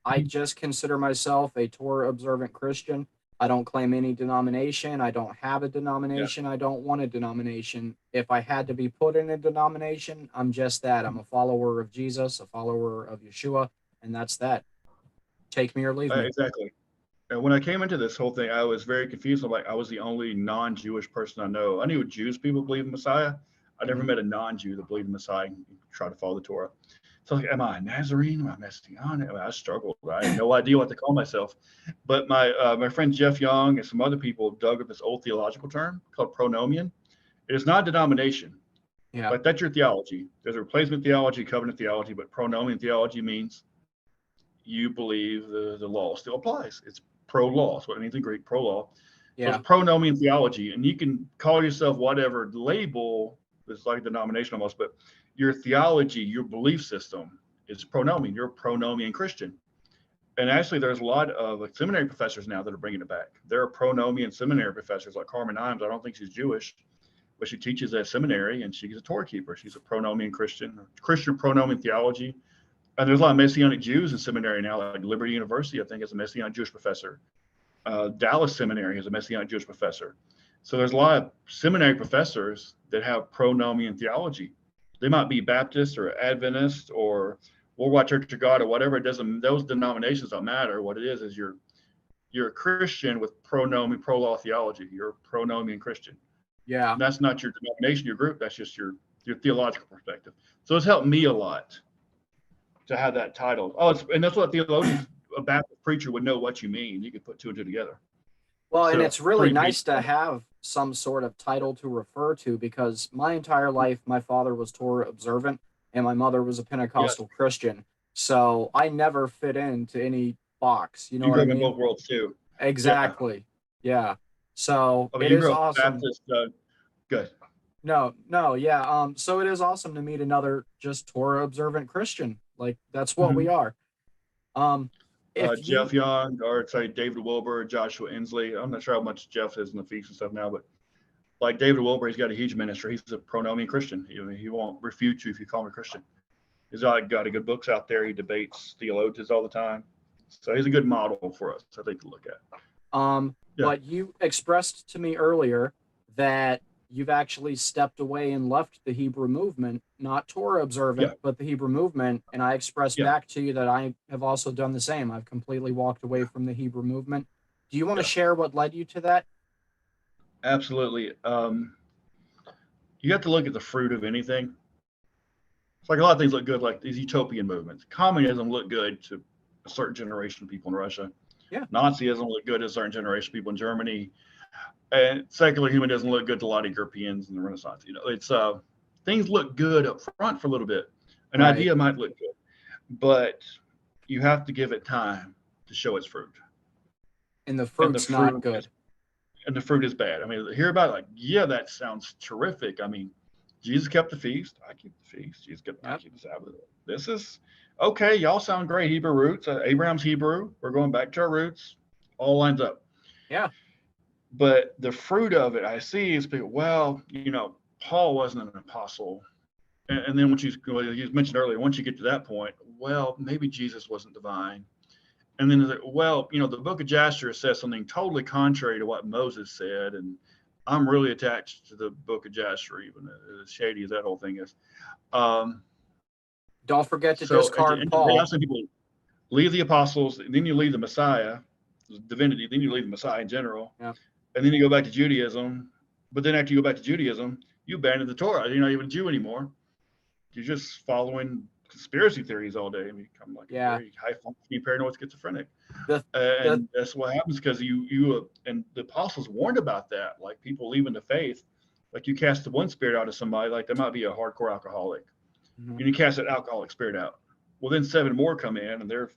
I just consider myself a Torah observant Christian. I don't claim any denomination. I don't have a denomination. I don't want a denomination. If I had to be put in a denomination, I'm just that. I'm a follower of Jesus, a follower of Yeshua, and that's that. Take me or leave me. Exactly. And when I came into this whole thing, I was very confused. I'm like, I was the only non-Jewish person I know. I knew Jews people believe in Messiah. I never met a non-Jew that believed in Messiah and tried to follow the Torah. So like, am I a Nazarene? Am I Messianic? I struggled. I had no idea what to call myself. But my friend Jeff Young and some other people dug up this old theological term called pronomian. It is not a denomination. Yeah. But that's your theology. There's a replacement theology, covenant theology, but pronomian theology means you believe the law still applies. It's pro-law. That's what it means in Greek, pro-law. Yeah. So it's pronomian theology, and you can call yourself whatever label. It's like a denomination almost, but your theology, your belief system is pronomian. You're a pronomian Christian. And actually, there's a lot of seminary professors now that are bringing it back. There are pronomian seminary professors like Carmen Imes. I don't think she's Jewish, but she teaches at seminary, and she's a Torah keeper. She's a pronomian Christian pronomian theology. And there's a lot of Messianic Jews in seminary now, like Liberty University, I think, has a Messianic Jewish professor. Dallas Seminary has a Messianic Jewish professor. So there's a lot of seminary professors that have pronomian theology. They might be Baptist or Adventist or Worldwide Church of God or whatever. It doesn't. Those denominations don't matter. What it is you're a Christian with pronomian, pro-law theology. You're a pronomian Christian. Yeah. And that's not your denomination, your group. That's just your theological perspective. So it's helped me a lot to have that title. And that's what theologians, a Baptist preacher would know what you mean. You could put two and two together. Well, and it's really nice to have some sort of title to refer to, because my entire life, my father was Torah observant and my mother was a Pentecostal Christian. So I never fit into any box. You know what I mean? In both worlds too. Exactly. Yeah. So I mean, it is awesome. Baptist, good. No, yeah. So it is awesome to meet another just Torah observant Christian. Like that's what we are. Jeff Young, or sorry, David Wilbur, Joshua Inslee. I'm not sure how much Jeff is in the feast and stuff now, but like David Wilbur, he's got a huge ministry. He's a pronomian Christian. He won't refute you if you call him a Christian. He's got a good books out there. He debates theologians all the time. So he's a good model for us, I think, to look at. But you expressed to me earlier that you've actually stepped away and left the Hebrew movement, not Torah observant, but the Hebrew movement. And I expressed back to you that I have also done the same. I've completely walked away from the Hebrew movement. Do you want to share what led you to that? Absolutely. You have to look at the fruit of anything. It's like a lot of things look good, like these utopian movements. Communism looked good to a certain generation of people in Russia. Yeah. Nazism looked good to a certain generation of people in Germany. And secular humanism look good to a lot of Europeans in the Renaissance. It's things look good up front for a little bit. An idea might look good, but you have to give it time to show its fruit. And the fruit's not good. And the fruit is bad. I mean, hear about it, like, yeah, that sounds terrific. I mean, Jesus kept the feast. I keep the feast. I keep the Sabbath. This is okay. Y'all sound great. Hebrew roots. Abraham's Hebrew. We're going back to our roots. All lines up. Yeah. But the fruit of it I see is, well, Paul wasn't an apostle And then once you mentioned earlier, once you get to that point, well, maybe Jesus wasn't divine. And then, well, the book of Jasher says something totally contrary to what Moses said. And I'm really attached to the book of Jasher, even as shady as that whole thing is. Don't forget to So, discard and Paul. some people leave the apostles, and then you leave the Messiah, divinity, then you leave the Messiah in general. Yeah. And then you go back to Judaism. But then after you go back to Judaism, you abandon the Torah. You're not even a Jew anymore. You're just following conspiracy theories all day and become like a very high functioning paranoid schizophrenic. And that's what happens, because you and the apostles warned about that, like people leaving the faith. Like you cast the one spirit out of somebody, like they might be a hardcore alcoholic, and you cast that alcoholic spirit out. Well, then 7 more come in, and they're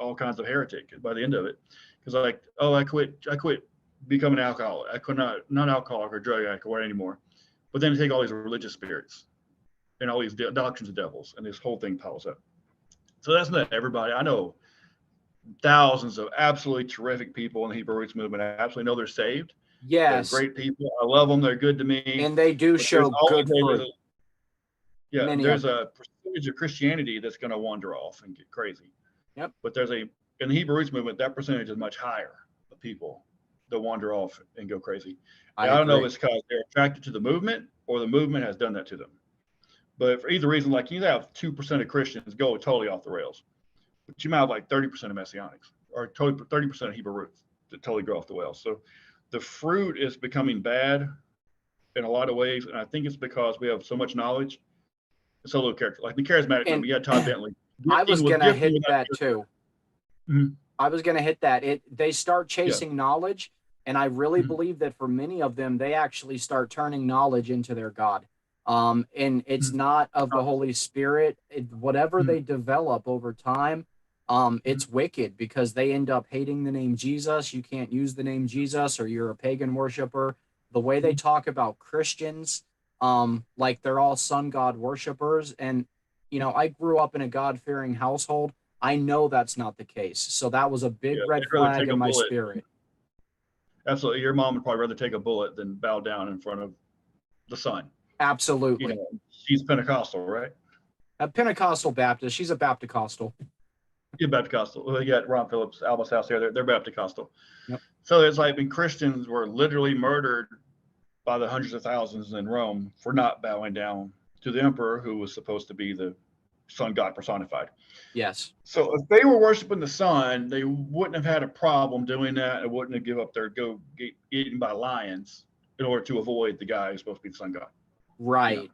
all kinds of heretic by the end of it, because like, oh, I quit becoming an alcoholic. I could not alcoholic or drug addict or anymore. But then they take all these religious spirits and all these doctrines of devils, and this whole thing piles up. So that's not everybody. I know thousands of absolutely terrific people in the Hebrew Roots movement. I absolutely know they're saved. Yes. They're great people. I love them. They're good to me. And they do show good fruit. There's a percentage of Christianity that's going to wander off and get crazy. Yep. But in the Hebrew Roots movement, that percentage is much higher of people that wander off and go crazy. I don't know if it's because they're attracted to the movement or the movement has done that to them. But for either reason, like you have 2% of Christians go totally off the rails, but you might have like 30% of Messianics or 30% of Hebrew Roots that totally go off the rails. So the fruit is becoming bad in a lot of ways, and I think it's because we have so much knowledge and so little character. Like the charismatic movement, you had Todd Bentley. I was going to hit that too. Mm-hmm. I was going to hit that. They start chasing knowledge, and I really believe that for many of them, they actually start turning knowledge into their God. And it's not of the Holy Spirit. Whatever they develop over time, it's wicked, because they end up hating the name Jesus. You can't use the name Jesus, or you're a pagan worshiper. The way they talk about Christians, like they're all sun god worshipers. And, I grew up in a God-fearing household. I know that's not the case. So that was a big red flag in my spirit. Absolutely. Your mom would probably rather take a bullet than bow down in front of the sun. Absolutely. She's Pentecostal, right? A Pentecostal Baptist. She's a Baptist-costal. Yeah, Baptist-costal. Well, you got Ron Phillips, Alba's house there. They're Baptist-costal. Yep. So it's like when Christians were literally murdered by the hundreds of thousands in Rome for not bowing down to the emperor, who was supposed to be the sun god personified. Yes. So if they were worshiping the sun, they wouldn't have had a problem doing that. It wouldn't have given up their get eaten by lions in order to avoid the guy who's supposed to be the sun god. Right.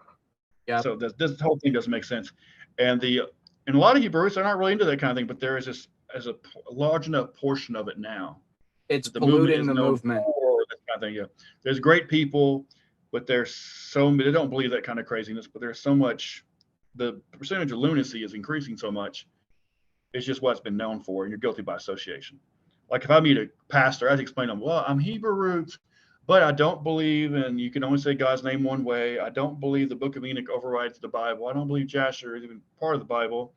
Yeah. So this whole thing doesn't make sense. And a lot of Hebrews are not really into that kind of thing, but there is this as a large enough portion of it now. It's polluting the movement. That kind of thing. Yeah. There's great people, but there's they don't believe that kind of craziness. But there's so much. The percentage of lunacy is increasing so much. It's just what it's been known for, and you're guilty by association. Like if I meet a pastor, I have to explain to them, well, I'm Hebrew Roots, but I don't believe, and you can only say God's name one way. I don't believe the book of Enoch overrides the Bible. I don't believe Jasher is even part of the Bible.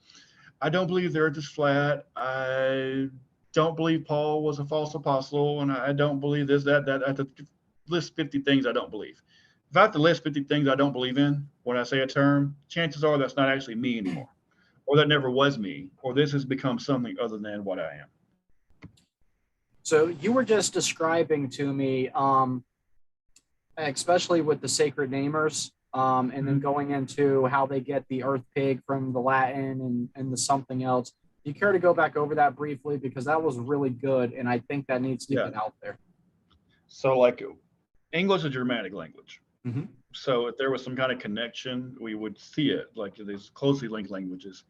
I don't believe the earth is flat. I don't believe Paul was a false apostle, and I don't believe this, that. I have to list 50 things I don't believe. If I have to list 50 things I don't believe in when I say a term, chances are that's not actually me anymore, or that never was me, or this has become something other than what I am. So you were just describing to me, especially with the sacred namers, and then going into how they get the earth pig from the Latin and the something else. Do you care to go back over that briefly? Because that was really good, and I think that needs to get out there. So like English is a Germanic language. Mm-hmm. So if there was some kind of connection, we would see it, like these closely linked languages.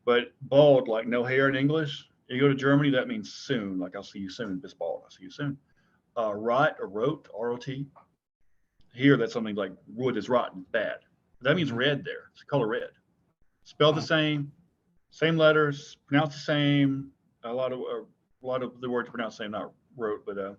But bald, like no hair in English, you go to Germany, that means soon. Like I'll see you soon, this bald, I'll see you soon. Rot or rot, R-O-T. Here, that's something like wood is rotten, bad. That means red there. It's the color red. Spelled the same letters, pronounced the same. A lot of the words are pronounced the same, not wrote, but a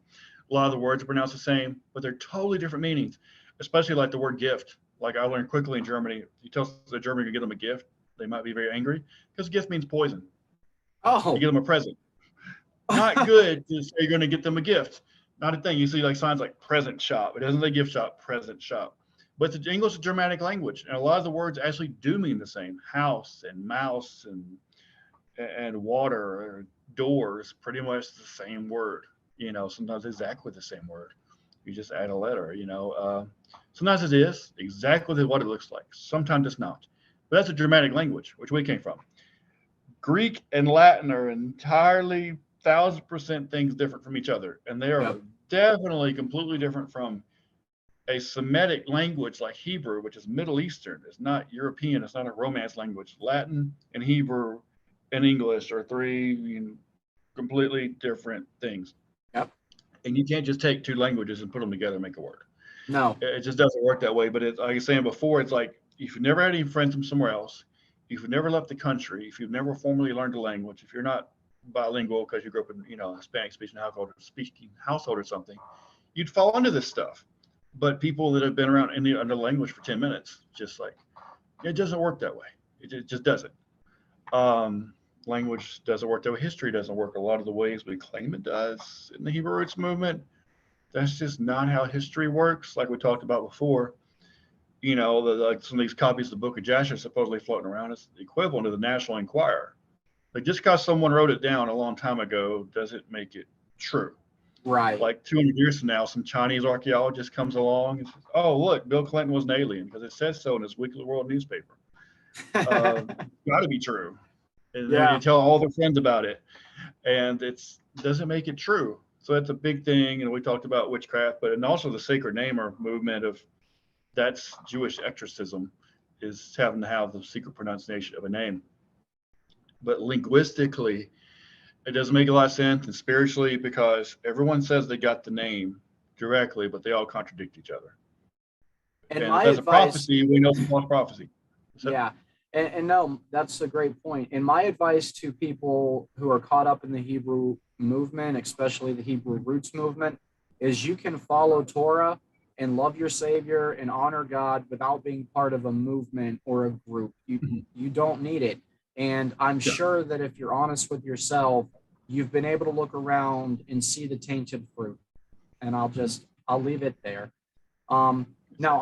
lot of the words are pronounced the same, but they're totally different meanings. Especially like the word gift. Like I learned quickly in Germany, you tell the German to get them a gift, they might be very angry because gift means poison. Oh, you give them a present. Not good to say you're going to get them a gift. Not a thing. You see like signs like present shop. It doesn't say gift shop, present shop. But the English is a Germanic language, and a lot of the words actually do mean the same. House and mouse and water or doors, pretty much the same word. Sometimes exactly the same word. You just add a letter. Sometimes it is exactly what it looks like. Sometimes it's not. But that's a Germanic language, which we came from. Greek and Latin are entirely 1,000% things different from each other, and they are Yep. definitely completely different from a Semitic language like Hebrew, which is Middle Eastern. It's not European. It's not a Romance language. Latin and Hebrew and English are three completely different things. Yep. And you can't just take two languages and put them together and make a word. No. It just doesn't work that way. But like I was saying before, it's like if you've never had any friends from somewhere else, if you've never left the country, if you've never formally learned a language, if you're not bilingual because you grew up in a Hispanic speaking household or something, you'd fall into this stuff. But people that have been around in the language for 10 minutes, just like it doesn't work that way. It just doesn't. Language doesn't work that way. History doesn't work a lot of the ways we claim it does in the Hebrew roots movement. That's just not how history works. Like we talked about before, like some of these copies of the Book of Jasher supposedly floating around is the equivalent of the National Enquirer. Like just because someone wrote it down a long time ago doesn't make it true. Right. Like 200 years from now, some Chinese archaeologist comes along and says, "Oh, look, Bill Clinton was an alien because it says so in his Weekly World newspaper." Got to be true. And then Yeah. you tell all their friends about it, and it doesn't make it true. So that's a big thing. And we talked about witchcraft, and also the sacred namer movement of that's Jewish exorcism, is having to have the secret pronunciation of a name. But linguistically, it doesn't make a lot of sense, and spiritually, because everyone says they got the name directly, but they all contradict each other. And And if my that's a advice, prophecy, we know it's a false prophecy. So, yeah, and no, that's a great point. And my advice to people who are caught up in the Hebrew movement, especially the Hebrew roots movement, is you can follow Torah and love your Savior and honor God without being part of a movement or a group. You don't need it. And I'm yeah. sure that if you're honest with yourself, you've been able to look around and see the tainted fruit. And I'll leave it there. Now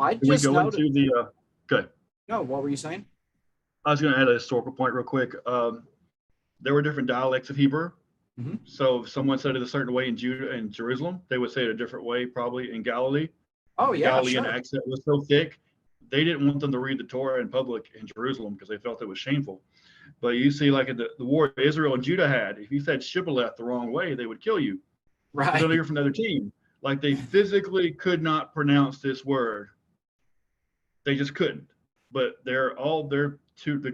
I Can we just go noted. into the good? No, what were you saying? I was going to add a historical point real quick. There were different dialects of Hebrew. Mm-hmm. So if someone said it a certain way in Judah and Jerusalem, they would say it a different way probably in Galilee. Oh, The yeah, Galilean sure. accent was so thick, they didn't want them to read the Torah in public in Jerusalem because they felt it was shameful. But you see, like in the war Israel and Judah had, if you said Shibboleth the wrong way, they would kill you. Because Right. you're from another team. Like they physically could not pronounce this word. They just couldn't. But the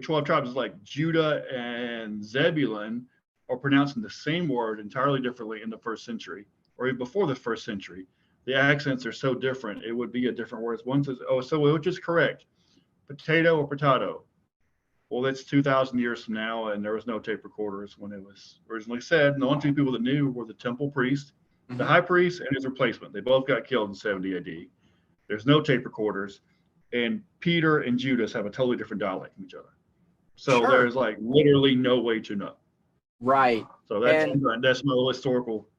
12 tribes is like Judah and Zebulun are pronouncing the same word entirely differently in the first century, or even before the first century. The accents are so different, it would be a different word. One says, "Oh, so which is correct, potato or potato?" Well, that's 2,000 years from now, and there was no tape recorders when it was originally said. And the only two people that knew were the temple priest, the Mm-hmm. high priest, and his replacement. They both got killed in 70 AD. There's no tape recorders, and Peter and Judas have a totally different dialect from each other. So Sure. there's like literally no way to know. Right. So And that's my little historical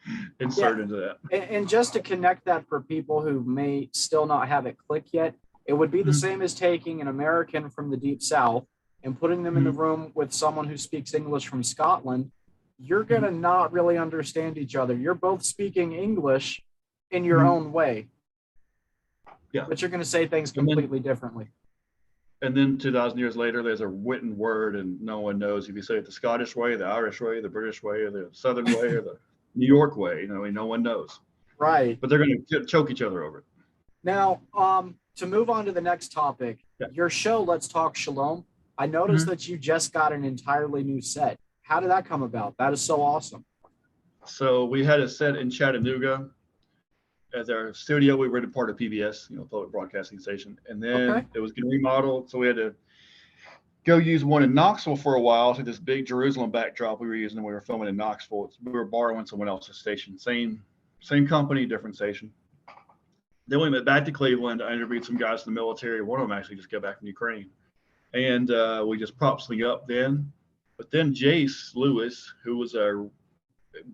yeah, insert into that. and just to connect that for people who may still not have it click yet, it would be the Mhm. same as taking an American from the deep south and putting them in the Mhm. room with someone who speaks English from Scotland. You're going to Mhm. not really understand each other. You're both speaking English in your Mhm. own way, Yeah. but you're going to say things And then completely differently. 2,000 years later, there's a written word, and no one knows if you say it the Scottish way, the Irish way, the British way, or the Southern way, or the New York way. No one knows. Right. But they're going to choke each other over it. Now, to move on to the next topic, Yeah. your show, Let's Talk Shalom. I noticed Mhm. that you just got an entirely new set. How did that come about? That is so awesome. So we had a set in Chattanooga as our studio. We were a part of PBS, public broadcasting station, and Okay. then it was getting remodeled, so we had to go use one in Knoxville for a while. So this big Jerusalem backdrop we were using, and we were filming in Knoxville. We were borrowing someone else's station, same company, different station. Then we went back to Cleveland. I interviewed some guys in the military. One of them actually just got back from Ukraine, and we just propped something up then. But then Jace Lewis, who was a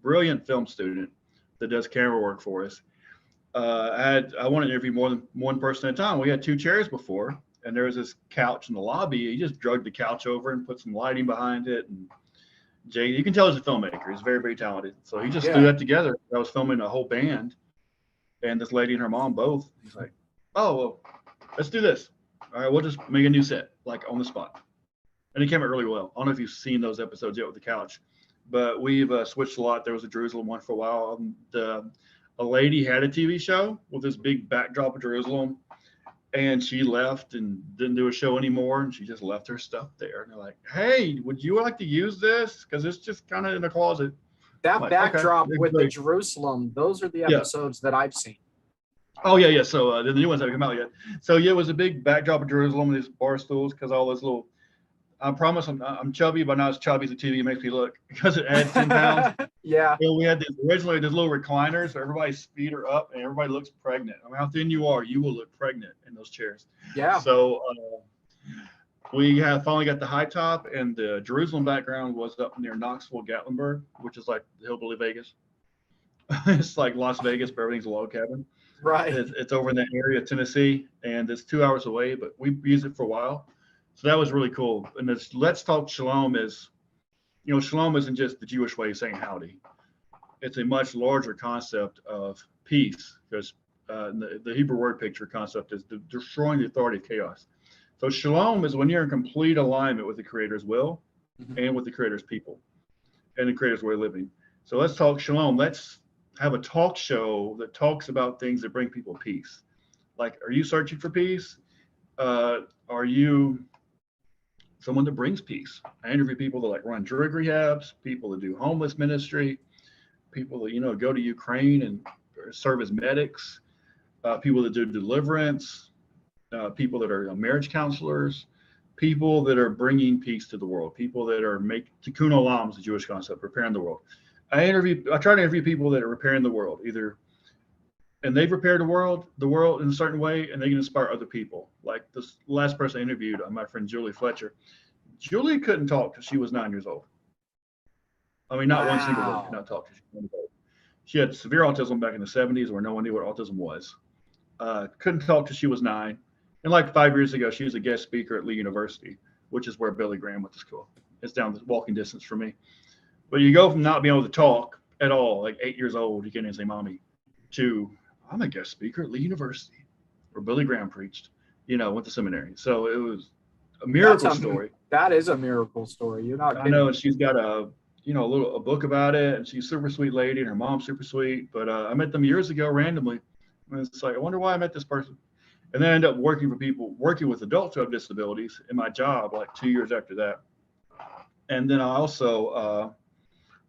brilliant film student that does camera work for us, I wanted to interview more than one person at a time. We had 2 chairs before, and there was this couch in the lobby. He just drugged the couch over and put some lighting behind it. And Jay, you can tell he's a filmmaker. He's very, very talented. So he just threw Yeah. that together. I was filming a whole band, and this lady and her mom both. He's like, "Oh, well, let's do this. All right, we'll just make a new set, like on the spot." And it came out really well. I don't know if you've seen those episodes yet with the couch, but we've switched a lot. There was a Jerusalem one for a while. A lady had a TV show with this big backdrop of Jerusalem, and she left and didn't do a show anymore. And she just left her stuff there. And they're like, "Hey, would you like to use this? Because it's just kind of in the closet." I'm That like, "Okay, backdrop with the great." Jerusalem, those are the Yeah. episodes that I've seen. Oh yeah, yeah. So the new ones haven't come out yet. So yeah, it was a big backdrop of Jerusalem with these bar stools because all those little. I promise I'm chubby, but not as chubby as the TV makes me look because it adds 10 pounds. Yeah. You know, we had originally these little recliners, so everybody's feet are up and everybody looks pregnant. I mean, how thin you are, you will look pregnant in those chairs. Yeah. So we have finally got the high top, and the Jerusalem background was up near Knoxville, Gatlinburg, which is like hillbilly Vegas. It's like Las Vegas, but everything's a log cabin. Right. It's over in that area of Tennessee, and it's 2 hours away, but we used it for a while. So that was really cool. And this Let's Talk Shalom is, shalom isn't just the Jewish way of saying howdy. It's a much larger concept of peace, because the Hebrew word picture concept is destroying the authority of chaos. So shalom is when you're in complete alignment with the Creator's will and with the Creator's people and the Creator's way of living. So let's talk shalom. Let's have a talk show that talks about things that bring people peace. Like, are you searching for peace? Are you someone that brings peace? I interview people that like run drug rehabs, people that do homeless ministry, people that go to Ukraine and serve as medics, people that do deliverance, people that are marriage counselors, people that are bringing peace to the world, people that are tikkun olam is the Jewish concept, repairing the world. I try to interview people that are repairing the world, and they've repaired the world in a certain way, and they can inspire other people. Like this last person I interviewed, my friend Julie Fletcher. Julie couldn't talk till she was 9 years old. I mean, not one single word could not talk till she was 9 years old. She had severe autism back in the 70s, where no one knew what autism was. Couldn't talk till she was 9. And like 5 years ago, she was a guest speaker at Lee University, which is where Billy Graham went to school. It's down the walking distance from me. But you go from not being able to talk at all, like 8 years old, you can't even say mommy, to I'm a guest speaker at Lee University, where Billy Graham preached, went to seminary. So it was a miracle story. That is a miracle story. You're not kidding. I know, and she's got a book about it, and she's a super sweet lady, and her mom's super sweet. But I met them years ago randomly, and it's like, I wonder why I met this person. And then I ended up working with adults who have disabilities in my job, like 2 years after that. And then I also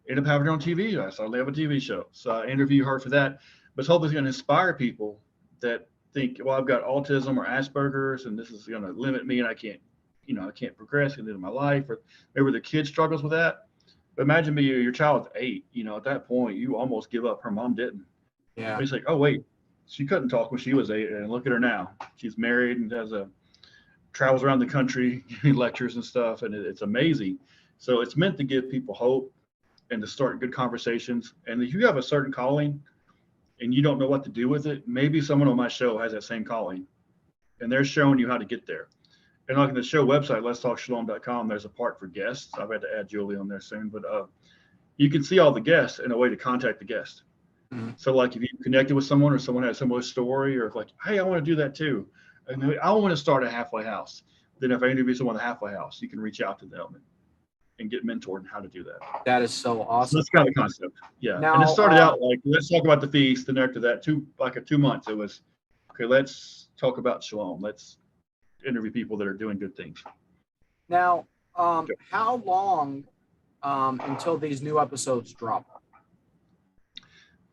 ended up having her on TV. I started to have a TV show. So I interviewed her for that. But hopefully it's going to inspire people that think, well, I've got autism or Asperger's, and this is going to limit me, and I can't progress into my life. Or maybe the kid struggles with that. But imagine your child's 8. At that point, you almost give up. Her mom didn't. Yeah. It's like, oh wait, she couldn't talk when she was 8, and look at her now. She's married and travels around the country, giving lectures and stuff, and it's amazing. So it's meant to give people hope and to start good conversations. And if you have a certain calling and you don't know what to do with it, maybe someone on my show has that same calling, and they're showing you how to get there. And like in the show website, letstalkshalom.com, there's a part for guests. I've had to add Julie on there soon, but you can see all the guests and a way to contact the guest. Mm-hmm. So like if you connected with someone, or someone had a similar story, or if like, hey, I want to do that too, and I want to start a halfway house. Then if I interview someone at a halfway house, you can reach out to them and get mentored in how to do that. That is so awesome. So that's kind of the concept. Yeah. Now, and it started out like, let's talk about the feast. And after that, 2 months, it was, okay, let's talk about shalom. Let's interview people that are doing good things. Now, how long until these new episodes drop?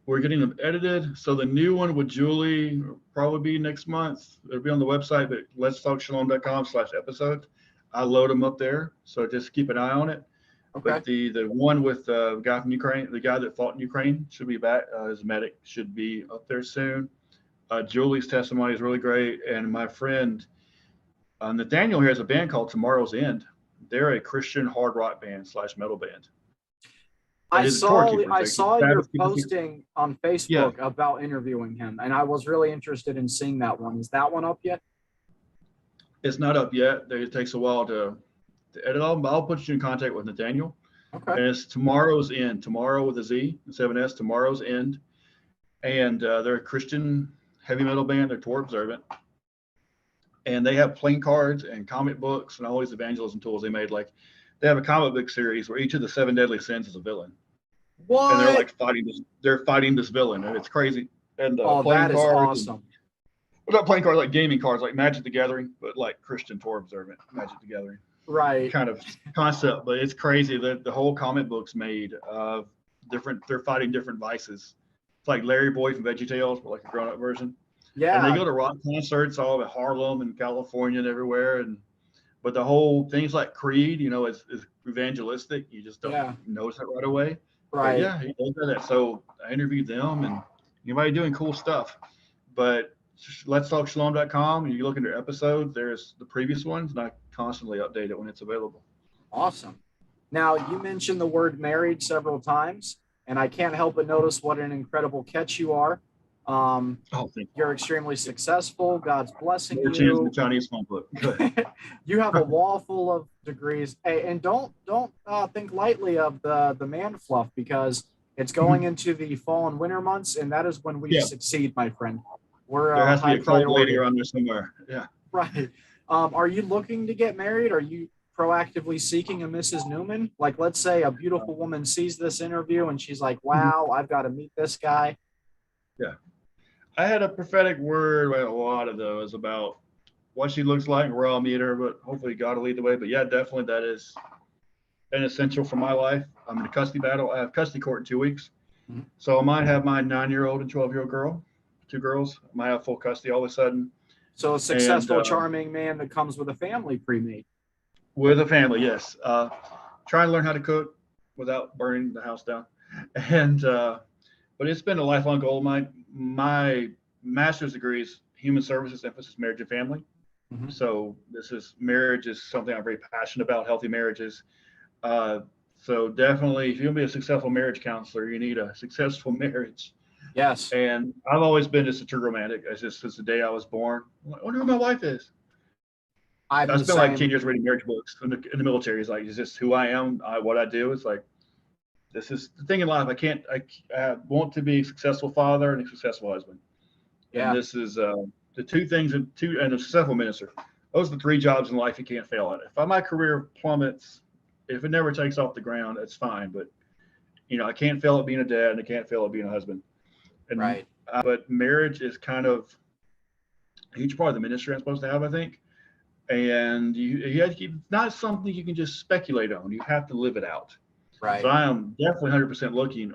We're getting them edited. So the new one with Julie will probably be next month. It'll be on the website, but letstalkshalom.com/episodes. I load them up there. So just keep an eye on it. Okay. But the one with the guy from Ukraine, the guy that fought in Ukraine, should be back. His medic should be up there soon. Julie's testimony is really great. And my friend Nathaniel here has a band called Tomorrow's End. They're a Christian hard rock band / metal band. That is the Torah keepers. I They keep saw Sabbath your keepers. posting on Yeah, Facebook about interviewing him, and I was really interested in seeing that one. Is that one up yet? it's not up yet. It takes a while to edit all, but I'll put you in contact with Nathaniel. Okay. And it's Tomorrow's End. Tomorrow with a Z, 7S. Tomorrow's End, and they're a Christian heavy metal band. They're Torah observant, and they have playing cards and comic books and all these evangelism tools they made. Like they have a comic book series where each of the seven deadly sins is a villain, and they're What? like fighting this. They're fighting this villain, and it's crazy. And Oh, playing that is cards, and, awesome. well, not playing cards like gaming cards, like Magic the Gathering, but like Christian Torah observant Magic the Gathering Right. kind of concept. But it's crazy that the whole comic book's made of different. They're fighting different vices. It's like Larry Boy from VeggieTales, but like a grown-up version. And they Yeah. go to rock concerts all over Harlem and California and everywhere. And but the whole things like Creed, is evangelistic. You just don't Yeah. notice it right away. But Right. yeah, he does that. So I interviewed them and anybody doing cool stuff. But let's talk shalom.com, and you look into episodes, there's the previous ones, and I constantly update it when it's available. Awesome. Now, you mentioned the word married several times, and I can't help but notice what an incredible catch you are. Um, Oh, thank you're extremely successful. God's blessing you. More chance in the you. Chinese phone book. Good. You have a wall full of degrees. Hey, and don't think lightly of the man fluff, because it's going into the fall and winter months, and that is when we Yeah, succeed, my friend. We're there a has to be high a cold lady priority. around there somewhere. Yeah. Right. Are you looking to get married? Are you proactively seeking a Mrs. Newman? Like, let's say a beautiful woman sees this interview and she's like, wow, I've got to meet this guy. Yeah. I had a prophetic word with a lot of those about what she looks like and where I'll meet her, but hopefully God will lead the way. But yeah, definitely that is an essential for my life. I'm in a custody battle. I have custody court in 2 weeks. Mhm. So I might have my 9-year-old and 12-year-old girl, two girls. I might have full custody all of a sudden. So a And successful, charming man that comes with a family pre-made. with a family, yes. Trying to learn how to cook without burning the house down. And but it's been a lifelong goal of mine. My master's degree is human services, emphasis marriage and family. Mhm. So marriage is something I'm very passionate about. Healthy marriages. Uh, so definitely, if you're gonna be a successful marriage counselor, you need a successful marriage. Yes, And I've always been just a true romantic. It's just since the day I was born. I wonder who my wife is. I'm I the spent like 10 same. years reading marriage books in the military. It's like, it's just who I am, what I do. It's like, this is the thing in life. I want to be a successful father and a successful husband. And Yeah, this is the two things, and a successful minister. Those are the three jobs in life you can't fail at. If my career plummets, if it never takes off the ground, that's fine. But, I can't fail at being a dad and I can't fail at being a husband. And, right, but marriage is kind of a huge part of the ministry I'm supposed to have, I think. And you have to keep, not something you can just speculate on. You have to live it out. So right. I am definitely 100% looking.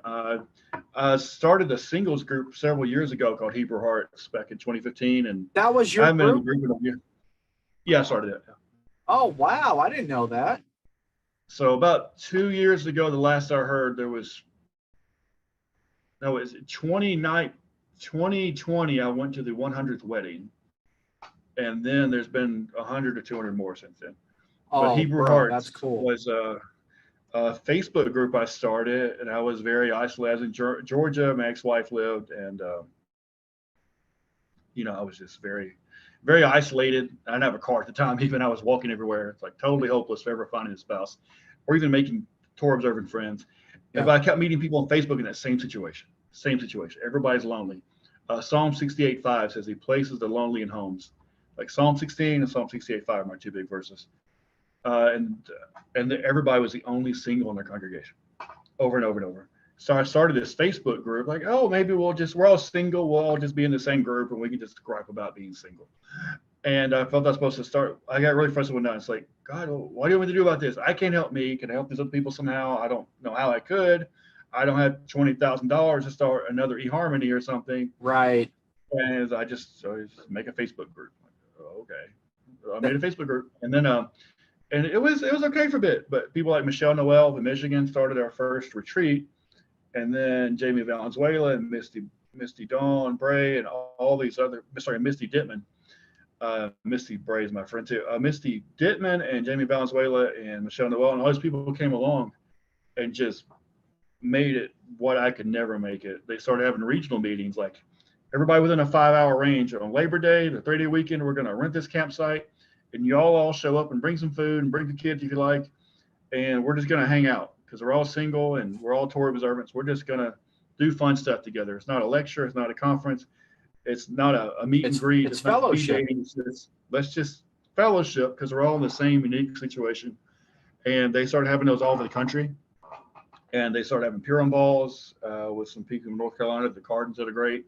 I started a singles group several years ago called Hebrew Hearts back in 2015, and That was I your haven't been in the group? group in a year. Yeah, I started it. Oh, wow. I didn't know that. So about 2 years ago, the last I heard, there was no, it's 2020. I went to the 100th wedding, and then there's been 100 or 200 more since then. But Oh, Hebrew bro, that's Hearts cool. was a Facebook group I started, and I was very isolated. I was in Georgia. My ex-wife lived, and I was just very, very isolated. I didn't have a car at the time. Even I was walking everywhere. It's like totally hopeless for ever finding a spouse, or even making Torah observant friends. Yeah. But I kept meeting people on Facebook in that same situation. Same situation. Everybody's lonely. Psalm 68:5 says He places the lonely in homes. Like Psalm 16 and Psalm 68:5 are my two big verses. And everybody was the only single in their congregation, over and over and over. So I started this Facebook group, like, oh, maybe we're all single, we'll all just be in the same group and we can just gripe about being single. And I felt I was supposed to start. I got really frustrated one night. It's like, God, what do you want me to do about this? I can't help me. Can I help these other people somehow? I don't know how I could. I don't have $20,000 to start another eHarmony or something. Right. And I just make a Facebook group. Like, oh, okay. So I made That, a Facebook group, and then and it was okay for a bit. But people like Michelle Noel from Michigan started our first retreat, and then Jamie Valenzuela and Misty Dawn Bray and all these other, sorry, Misty Dittman. Misty Bray is my friend too. Misty Dittman and Jamie Valenzuela and Michelle Noel and all these people came along and just made it what I could never make it. They started having regional meetings, like everybody within a 5 hour range on Labor Day, the 3-day weekend, we're going to rent this campsite and y'all all show up and bring some food and bring the kids if you like. And we're just going to hang out because we're all single and we're all Torah observants. We're just going to do fun stuff together. It's not a lecture. It's not a conference. It's not a meet and greet. It's not fellowship. Let's just fellowship because we're all in the same unique situation. And they started having those all over the country. And they started having Purim balls with some people in North Carolina, the Cardins that are great,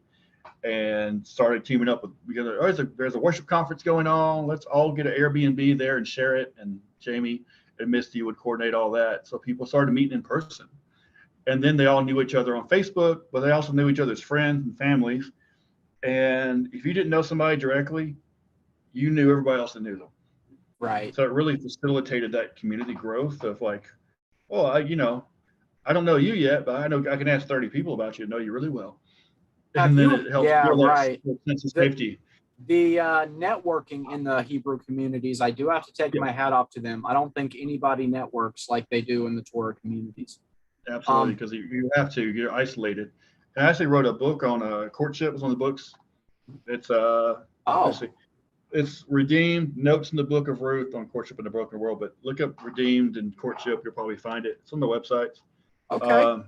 and started teaming up with, because there's a worship conference going on. Let's all get an Airbnb there and share it. And Jamie and Misty would coordinate all that. So people started meeting in person. And then they all knew each other on Facebook, but they also knew each other's friends and families. And if you didn't know somebody directly, you knew everybody else that knew them. Right. So it really facilitated that community growth of like, well, I don't know you yet, but I know I can ask 30 people about you and know you really well. And then it helps build that sense of safety. The networking in the Hebrew communities, I do have to take my hat off to them. I don't think anybody networks like they do in the Torah communities. Absolutely, because you have to. You're isolated. And I actually wrote a book on courtship. It's one of the books. It's it's Redeemed, Notes in the Book of Ruth on Courtship in the Broken World. But look up Redeemed and Courtship. You'll probably find it. It's on the websites. Okay.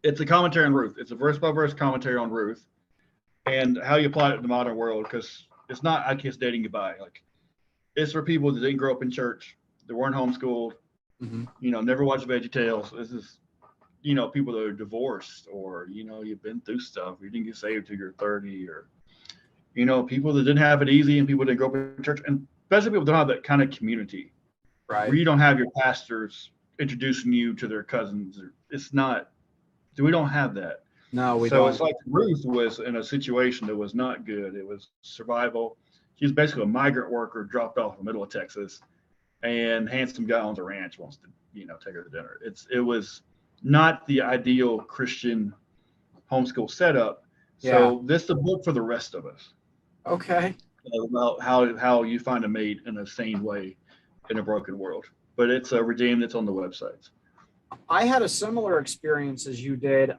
It's a commentary on Ruth. It's a verse by verse commentary on Ruth and how you apply it to the modern world. Because it's not I kiss dating goodbye. Like, it's for people that didn't grow up in church, that weren't homeschooled, never watched VeggieTales. This is, people that are divorced, or you've been through stuff. You didn't get saved till you're 30, or people that didn't have it easy, and people that grow up in church, and especially people that don't have that kind of community, right? Where you don't have your pastors introducing you to their cousins. We don't have that. No, we don't. So it's like Ruth was in a situation that was not good. It was survival. She's basically a migrant worker dropped off in the middle of Texas, and handsome guy owns a ranch wants to, take her to dinner. It was not the ideal Christian homeschool setup. So this is a book for the rest of us. Okay. About how you find a mate in a sane way in a broken world. But it's Redeemed. It's on the websites. I had a similar experience as you did.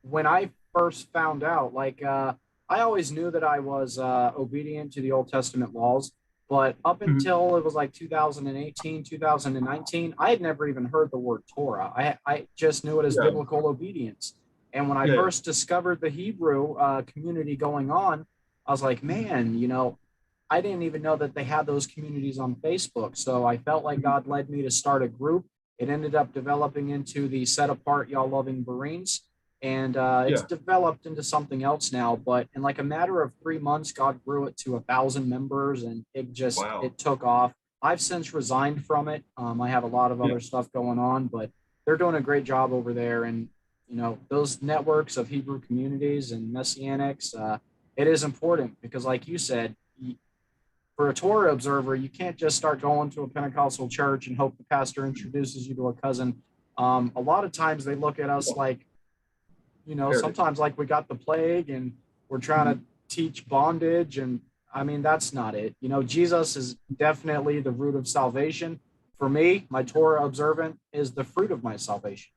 When I first found out, I always knew that I was obedient to the Old Testament laws, but up until it was like 2018, 2019, I had never even heard the word Torah. I just knew it as biblical obedience. And when I first discovered the Hebrew community going on, I was like, man, I didn't even know that they had those communities on Facebook. So I felt like God led me to start a group. It ended up developing into the Set Apart Y'all Loving Bereans. And it's developed into something else now. But in like a matter of 3 months, God grew it to 1,000 members, and it took off. I've since resigned from it. I have a lot of other stuff going on, but they're doing a great job over there. And, those networks of Hebrew communities and Messianics, it is important because, like you said, for a Torah observer, you can't just start going to a Pentecostal church and hope the pastor introduces you to a cousin. A lot of times they look at us like, sometimes like we got the plague and we're trying to teach bondage. And I mean, that's not it. Jesus is definitely the root of salvation. For me, my Torah observant is the fruit of my salvation.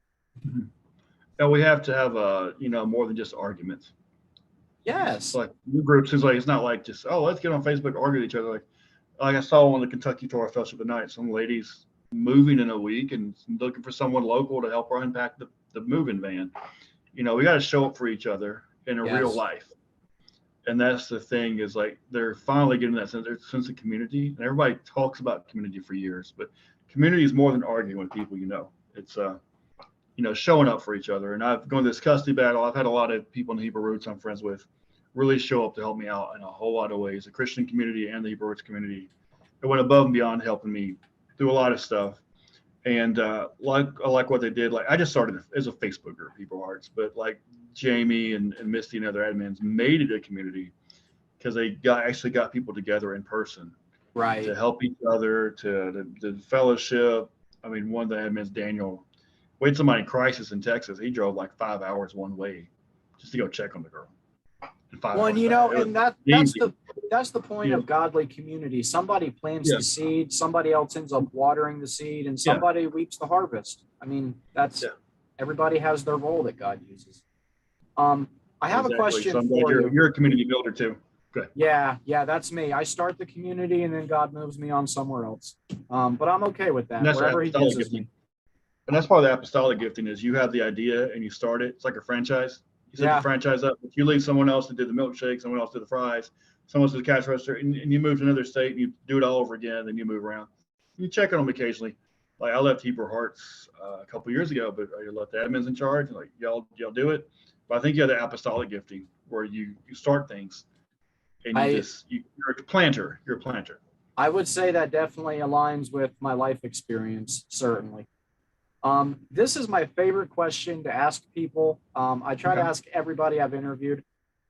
And we have to have, more than just arguments. Yes. It's like new groups is like, it's not like just, let's get on Facebook, argue with each other. Like I saw one of the Kentucky Torah Fellowship tonight, some ladies moving in a week and looking for someone local to help her unpack the moving van. We got to show up for each other in a real life. And that's the thing, is like, they're finally getting that sense of community. And everybody talks about community for years, but community is more than arguing with people. It's, showing up for each other. And I've gone to this custody battle. I've had a lot of people in the Hebrew Roots I'm friends with really show up to help me out in a whole lot of ways. The Christian community and the Hebrew Roots community, it went above and beyond helping me do a lot of stuff. And I like what they did. Like, I just started as a Facebook group, Hebrew Hearts, but like Jamie and Misty and other admins made it a community because they actually got people together in person, right, to help each other, to the fellowship. I mean, one of the admins, Daniel, we had somebody in crisis in Texas. He drove like 5 hours one way just to go check on the girl. Well, and that's the point of godly community. Somebody plants the seed, somebody else ends up watering the seed, and somebody reaps the harvest. I mean, that's Everybody has their role that God uses. Um, I have a Exactly. So question I'm glad for you. you're a community builder too. Good. Yeah, yeah, that's me. I start the community and then God moves me on somewhere else. But I'm okay with And that, that's the wherever He apostolic uses gifting. me. And that's part of the apostolic gifting is you have the idea and you start it. It's like a franchise. You set the Yeah, franchise up, but you leave someone else to do the milkshake, someone else to do the fries, someone else to the cash register, and you move to another state and you do it all over again. Then you move around. You check on them occasionally. Like I left Hebrew Hearts a couple years ago, but I left the admins in charge. And like y'all do it. But I think you have the apostolic gifting where you start things and I you're a planter. You're a planter. I would say that definitely aligns with my life experience, certainly. This is my favorite question to ask people. I try to Okay. ask everybody I've interviewed.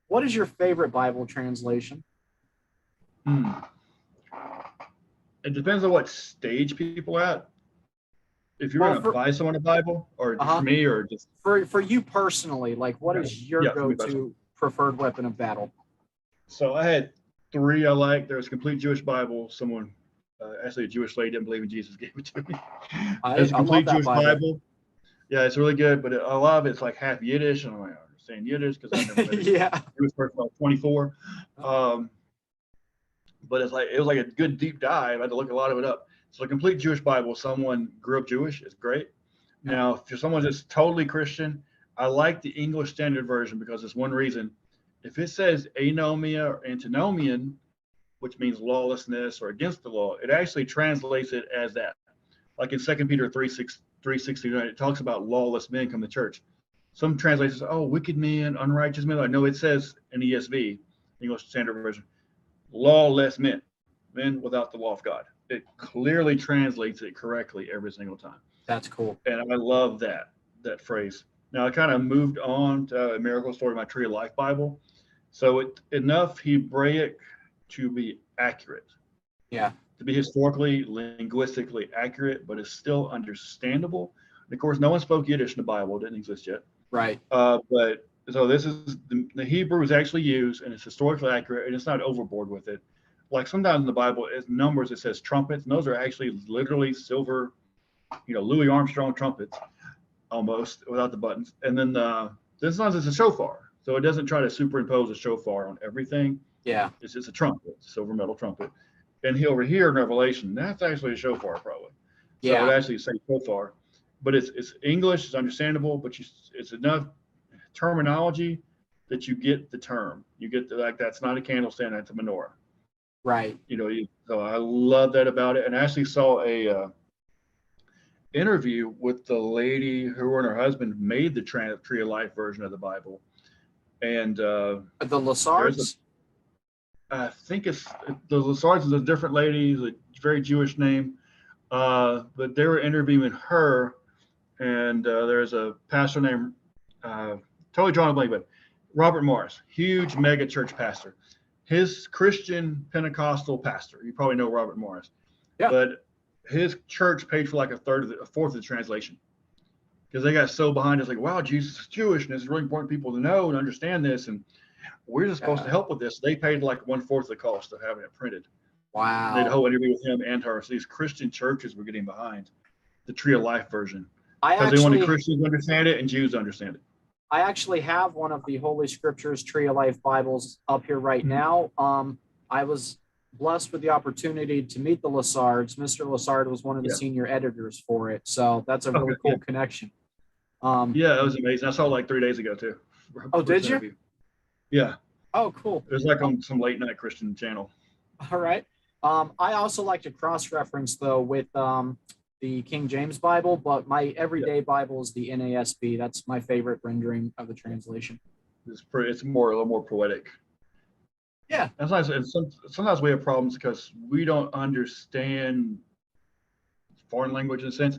What is your favorite Bible translation? Hmm. It depends on what stage people at. If you're Well, going to buy someone a Bible, or for uh-huh. me, or just For you personally, like what okay, is your yeah, for me personally. go-to preferred weapon of battle? So I had three I like. There's a complete Jewish Bible. Someone, actually a Jewish lady, didn't believe in Jesus, gave it to me. There's a I love complete that Jewish Bible. Bible. Yeah, it's really good, but a lot of it's like half Yiddish, and I'm like, I understand Yiddish because I've never met a Yeah. Jewish person till 24. Um, but it was like a good deep dive. I had to look a lot of it up. So a complete Jewish Bible, someone grew up Jewish, is great. Yeah. Now, if you're someone that's totally Christian, I like the English Standard Version because there's one reason. If it says anomia or antinomian, which means lawlessness or against the law, it actually translates it as that. Like in 2 Peter 3:69, it talks about lawless men come to church. Some translations, oh, wicked men, unrighteous men. I know it says in ESV, English Standard Version, lawless men, men without the law of God. It clearly translates it correctly every single time. That's cool. And I love that phrase. Now I kind of moved on to a miracle story, my Tree of Life Bible. So enough Hebraic to be accurate, Yeah. to be historically, linguistically accurate, but it's still understandable. And of course, no one spoke Yiddish in the Bible; it didn't exist yet. Right. But so this is the Hebrew is actually used, and it's historically accurate, and it's not overboard with it. Like sometimes in the Bible, it's numbers. It says trumpets, and those are actually literally silver, Louis Armstrong trumpets, almost without the buttons. And then this sometimes it's a shofar, so it doesn't try to superimpose a shofar on everything. Yeah. It's just a trumpet, silver metal trumpet. And over here in Revelation, that's actually a shofar probably. So it Yeah. actually says shofar, but it's English, it's understandable, but it's enough terminology that you get the term. You get like that's not a candlestand, that's a menorah. Right. So I love that about it. And I actually saw a interview with the lady who and her husband made the Tree of Life version of the Bible. And The there's a, Lassards? I think it's the Lassards is a different lady, a very Jewish name. But they were interviewing her, and there's a pastor named totally drawing a blank, but Robert Morris, huge mega church pastor. His Christian Pentecostal pastor. You probably know Robert Morris, Yeah. but his church paid for like a fourth of the translation because they got so behind us. Like, wow, Jesus is Jewish, and it's really important people to know and understand this, and we're just supposed to help with this. They paid like 1/4 of the cost of having it printed. They had a Wow. whole interview with him and her. So these Christian churches were getting behind the Tree of Life version I because they wanted actually Christians to understand it and Jews to understand it. I actually have one of the Holy Scriptures Tree of Life Bibles up here right Mhm. now. I was blessed with the opportunity to meet the Lassards. Mr. Lassard was one of the Yeah. senior editors for it, so that's a Okay. really Yeah. cool connection. Um, Yeah, that was amazing. I saw it like 3 days ago too. oh, For this did you? interview. Yeah, Oh, cool. it was like on some late night Christian channel. All right. I also like to cross-reference though with the King James Bible, but my Yeah, everyday Bible is the NASB. That's my favorite rendering of the translation. it's more a little more poetic. Yeah. And sometimes, sometimes we have problems because we don't understand foreign language in a sense.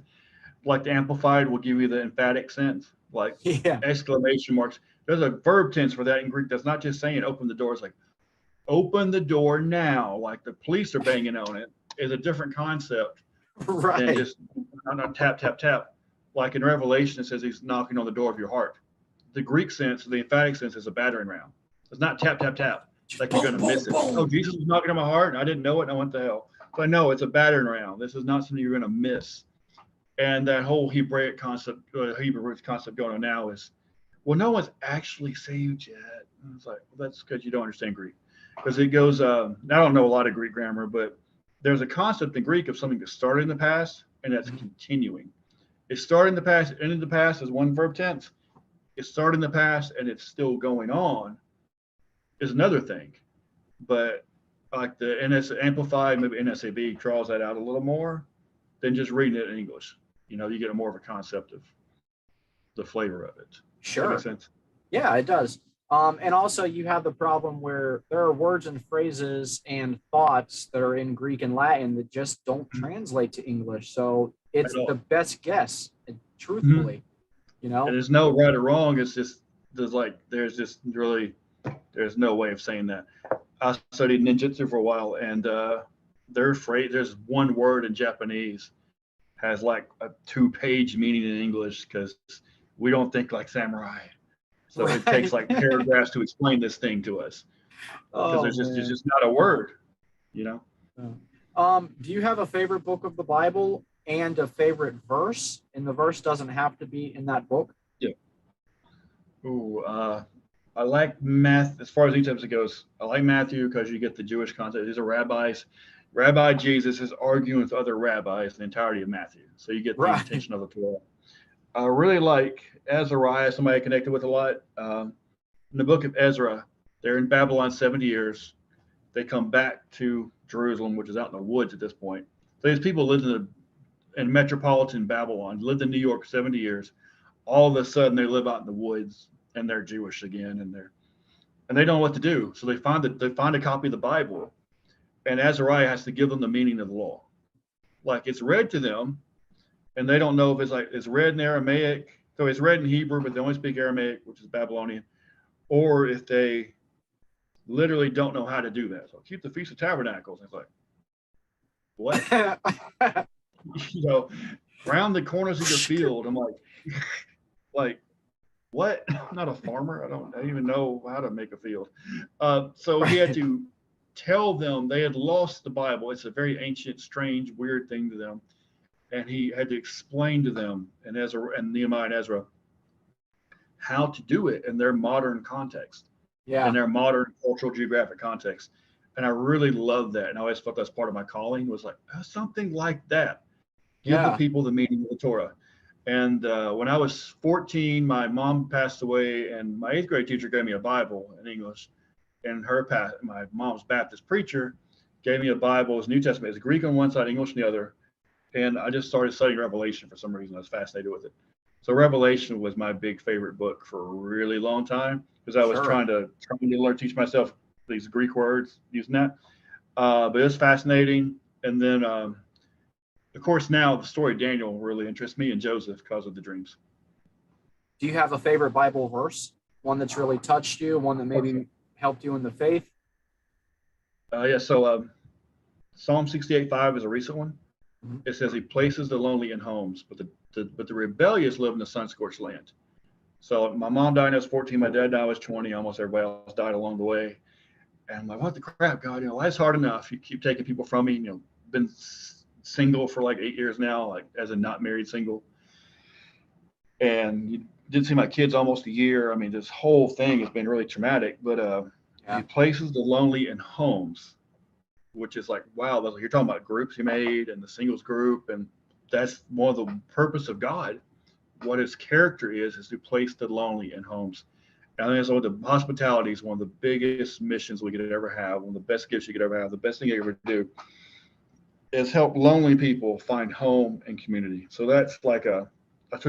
Like the amplified will give you the emphatic sense, like Yeah. exclamation marks. There's a verb tense for that in Greek that's not just saying open the door. It's like open the door now, like the police are banging on it, is a different concept than Right. just not tap, tap, tap. Like in Revelation, it says he's knocking on the door of your heart. The Greek sense, the emphatic sense, is a battering ram. It's not tap, tap, tap. Like you're going to miss it. Oh, Jesus was knocking on my heart, and I didn't know it, and I went to hell. So I know it's a battering ram. This is not something you're going to miss. And that whole Hebraic concept, Hebrew roots concept going on now is, well, no one's actually saved yet. And it's like, well, that's because you don't understand Greek. Because it goes, I don't know a lot of Greek grammar, but there's a concept in Greek of something that started in the past and that's Mhm. continuing. It started in the past, ended in the past is one verb tense. It started in the past and it's still going on is another thing. But like the NS Amplified, maybe NSAB draws that out a little more than just reading it in English. You get a more of a concept of the flavor of it. Does that make Sure. sense? Yeah, it does. And also, you have the problem where there are words and phrases and thoughts that are in Greek and Latin that just don't Mhm. translate to English. So At it's the all. best guess, Mhm. truthfully, you And know? there's no right or wrong. It's just there's just really there's no way of saying that. I studied ninjutsu for a while, and there's one word in Japanese has like a 2-page meaning in English because we don't think like samurai. So it takes Right. like paragraphs to explain this thing to us because Oh, there's man. just not a word, you know. Do you have a favorite book of the Bible and a favorite verse? And the verse doesn't have to be in that book. Yeah. Ooh, I like math as far as New Testament goes. I like Matthew because you get the Jewish concept. These are rabbis. Rabbi Jesus is arguing with other rabbis the entirety of Matthew, so you get the Right. intention of the Torah. I really like Azariah, somebody I connected with a lot. In the book of Ezra, they're in Babylon 70 years. They come back to Jerusalem, which is out in the woods at this point. So these people lived in metropolitan Babylon, lived in New York 70 years. All of a sudden, they live out in the woods and they're Jewish again, and they don't know what to do. So they find a copy of the Bible, and Azariah has to give them the meaning of the law. Like it's read to them, and they don't know if it's read in Aramaic. So it's read in Hebrew, but they only speak Aramaic, which is Babylonian, or if they literally don't know how to do that. So keep the Feast of Tabernacles. And it's like, what? you know, round the corners of your field. I'm like, what? I'm not a farmer. I don't even know how to make a field. So he had to tell them they had lost the Bible. It's a very ancient, strange, weird thing to them. And he had to explain to them and Ezra and Nehemiah and Ezra how to do it in their modern context, in Yeah. their modern cultural geographic context. And I really love that. And I always felt that's part of my calling was like something like that. Give the Yeah. people the meaning of the Torah. And when I was 14, my mom passed away, and my eighth grade teacher gave me a Bible in English. And my mom's Baptist preacher gave me a Bible. It was New Testament. It's Greek on one side, English on the other. And I just started studying Revelation for some reason. I was fascinated with it. So Revelation was my big favorite book for a really long time because I was Sure. trying to learn teach myself these Greek words using that. But it was fascinating. And then of course, now the story of Daniel really interests me and Joseph because of the dreams. Do you have a favorite Bible verse? One that's really touched you, one that Okay. maybe helped you in the faith? Yeah, so Psalm 68:5 is a recent one. Mhm. It says, He places the lonely in homes, but the rebellious live in the sun scorched land. So my mom died when I was 14, my dad died when I was 20, almost everybody else died along the way. And I'm like, what the crap, God? Life's hard enough. You keep taking people from me. Been single for like 8 years now, like as a not married single. And you didn't see my kids almost a year. I mean, this whole thing has been really traumatic. But he Yeah. places the lonely in homes, which is like, wow, you're talking about groups he made and the singles group, and that's one of the purpose of God. What his character is to place the lonely in homes. And I think so the hospitality is one of the biggest missions we could ever have, one of the best gifts you could ever have, the best thing you ever do is help lonely people find home and community. So I took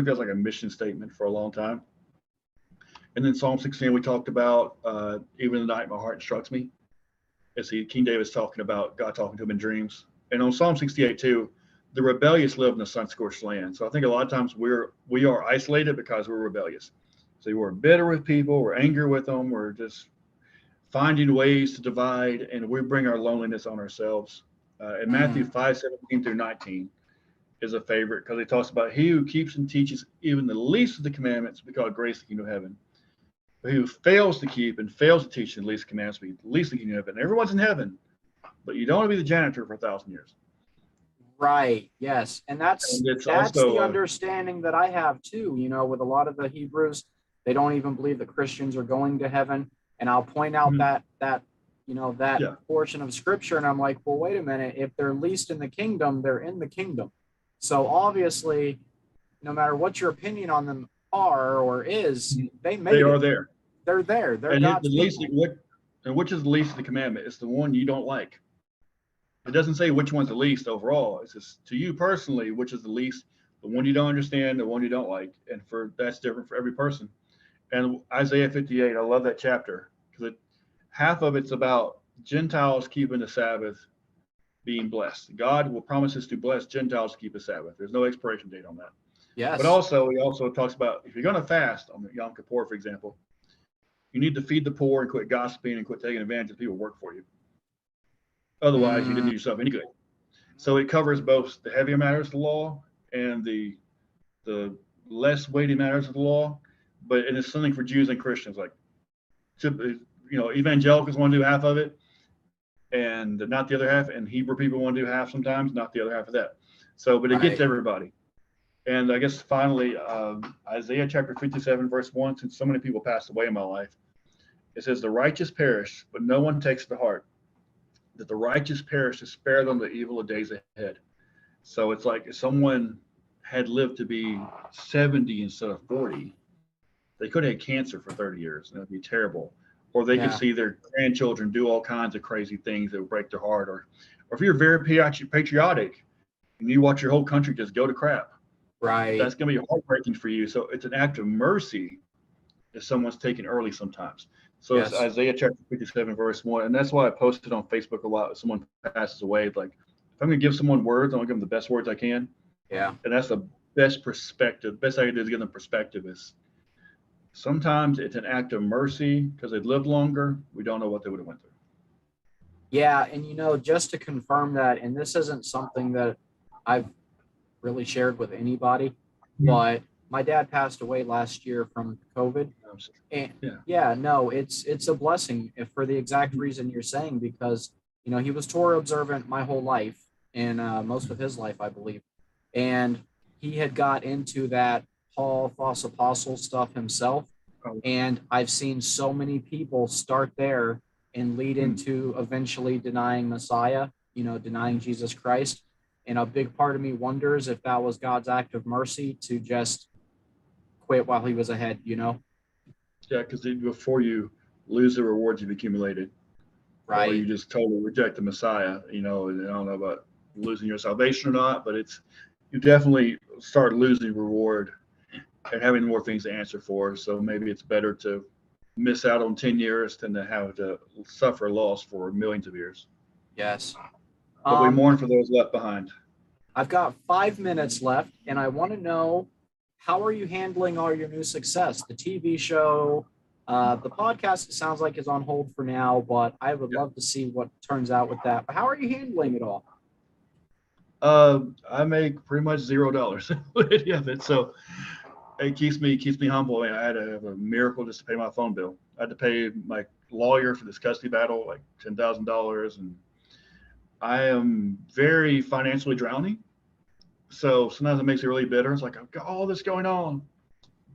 that as like a mission statement for a long time. And then Psalm 16, we talked about, even in the night my heart instructs me. As King David's talking about God talking to him in dreams. And on Psalm 68 too, the rebellious live in the sun-scorched land. So I think a lot of times we are isolated because we're rebellious. So we're bitter with people, we're angry with them, we're just finding ways to divide, and we bring our loneliness on ourselves. In Matthew Mm. 5:17-19 is a favorite because it talks about he who keeps and teaches even the least of the commandments be called grace the kingdom of heaven. But he who fails to keep and fails to teach the least commandments be the least of the kingdom of heaven. Everyone's in heaven, but you don't want to be the janitor for 1,000 years. Right. Yes. And that's And it's that's the also understanding that I have too, with a lot of the Hebrews, they don't even believe that Christians are going to heaven. And I'll point out mhm, that yeah, portion of scripture and I'm like, well, wait a minute, if they're least in the kingdom, they're in the kingdom. So obviously, no matter what your opinion on them are or is, mhm, they they made are it. there. They're there. They're And it, the God's least people. what and which is the least of the commandment? It's the one you don't like. It doesn't say which one's the least overall. It's just to you personally, which is the least, the one you don't understand, the one you don't like, and for that's different for every person. And Isaiah 58, I love that chapter because half of it's about Gentiles keeping the Sabbath, being blessed. God will promise us to bless Gentiles to keep the Sabbath. There's no expiration date on that. But Yes. also, he also talks about if you're going to fast on Yom Kippur, for example, you need to feed the poor and quit gossiping and quit taking advantage of people who work for you. Otherwise, you didn't Mm, do yourself any good. So it covers both the heavier matters of the law and the less weighty matters of the law. But and it's something for Jews and Christians. Like, evangelicals want to do half of it, and not the other half. And Hebrew people want to do half sometimes, not the other half of that. So, but it gets right. everybody. And I guess finally, Isaiah chapter 57, verse 1, since so many people passed away in my life, it says, the righteous perish, but no one takes it to heart. That the righteous perish to spare them the evil of days ahead. So it's like if someone had lived to be 70 instead of 40, they could have had cancer for 30 years, and it would be terrible. Or they could Yeah. see their grandchildren do all kinds of crazy things that would break their heart. Or if you're very patriotic and you watch your whole country just go to crap, Right. that's going to be heartbreaking for you. So it's an act of mercy if someone's taken early sometimes. So it's Yes. Isaiah chapter 57, verse 1. And that's why I posted on Facebook a lot. If someone passes away, like if I'm going to give someone words, I'm going to give them the best words I can. Yeah. And that's the best perspective. Best I can do is give them perspective is sometimes it's an act of mercy because they've lived longer. We don't know what they would have went through. Yeah, and just to confirm that, and this isn't something that I've really shared with anybody, Mhm. but my dad passed away last year from COVID. And Yeah. yeah, no, it's a blessing for the exact reason you're saying, because he was Torah observant my whole life and most of his life, I believe. And he had got into that Paul false apostle stuff himself. Oh, And I've seen so many people start there and lead hmm. into eventually denying Messiah, denying Jesus Christ. And a big part of me wonders if that was God's act of mercy to just quit while he was ahead. Yeah, because before you lose the rewards you've accumulated, or Right. you just totally reject the Messiah, and I don't know about losing your salvation or not, but you definitely start losing reward and having more things to answer for. So maybe it's better to miss out on 10 years than to have to suffer loss for millions of years. Yes. But we Um, mourn for those left behind. I've got 5 minutes left, and I want to know, how are you handling all your new success? The TV show, the podcast, it sounds like is on hold for now, but I would Yeah. love to see what turns out with that. But how are you handling it all? I make pretty much $0 with it, so it keeps me humble. I had to have a miracle just to pay my phone bill. I had to pay my lawyer for this custody battle like $10,000, and I am very financially drowning. So sometimes it makes me really bitter. It's like I've got all this going on,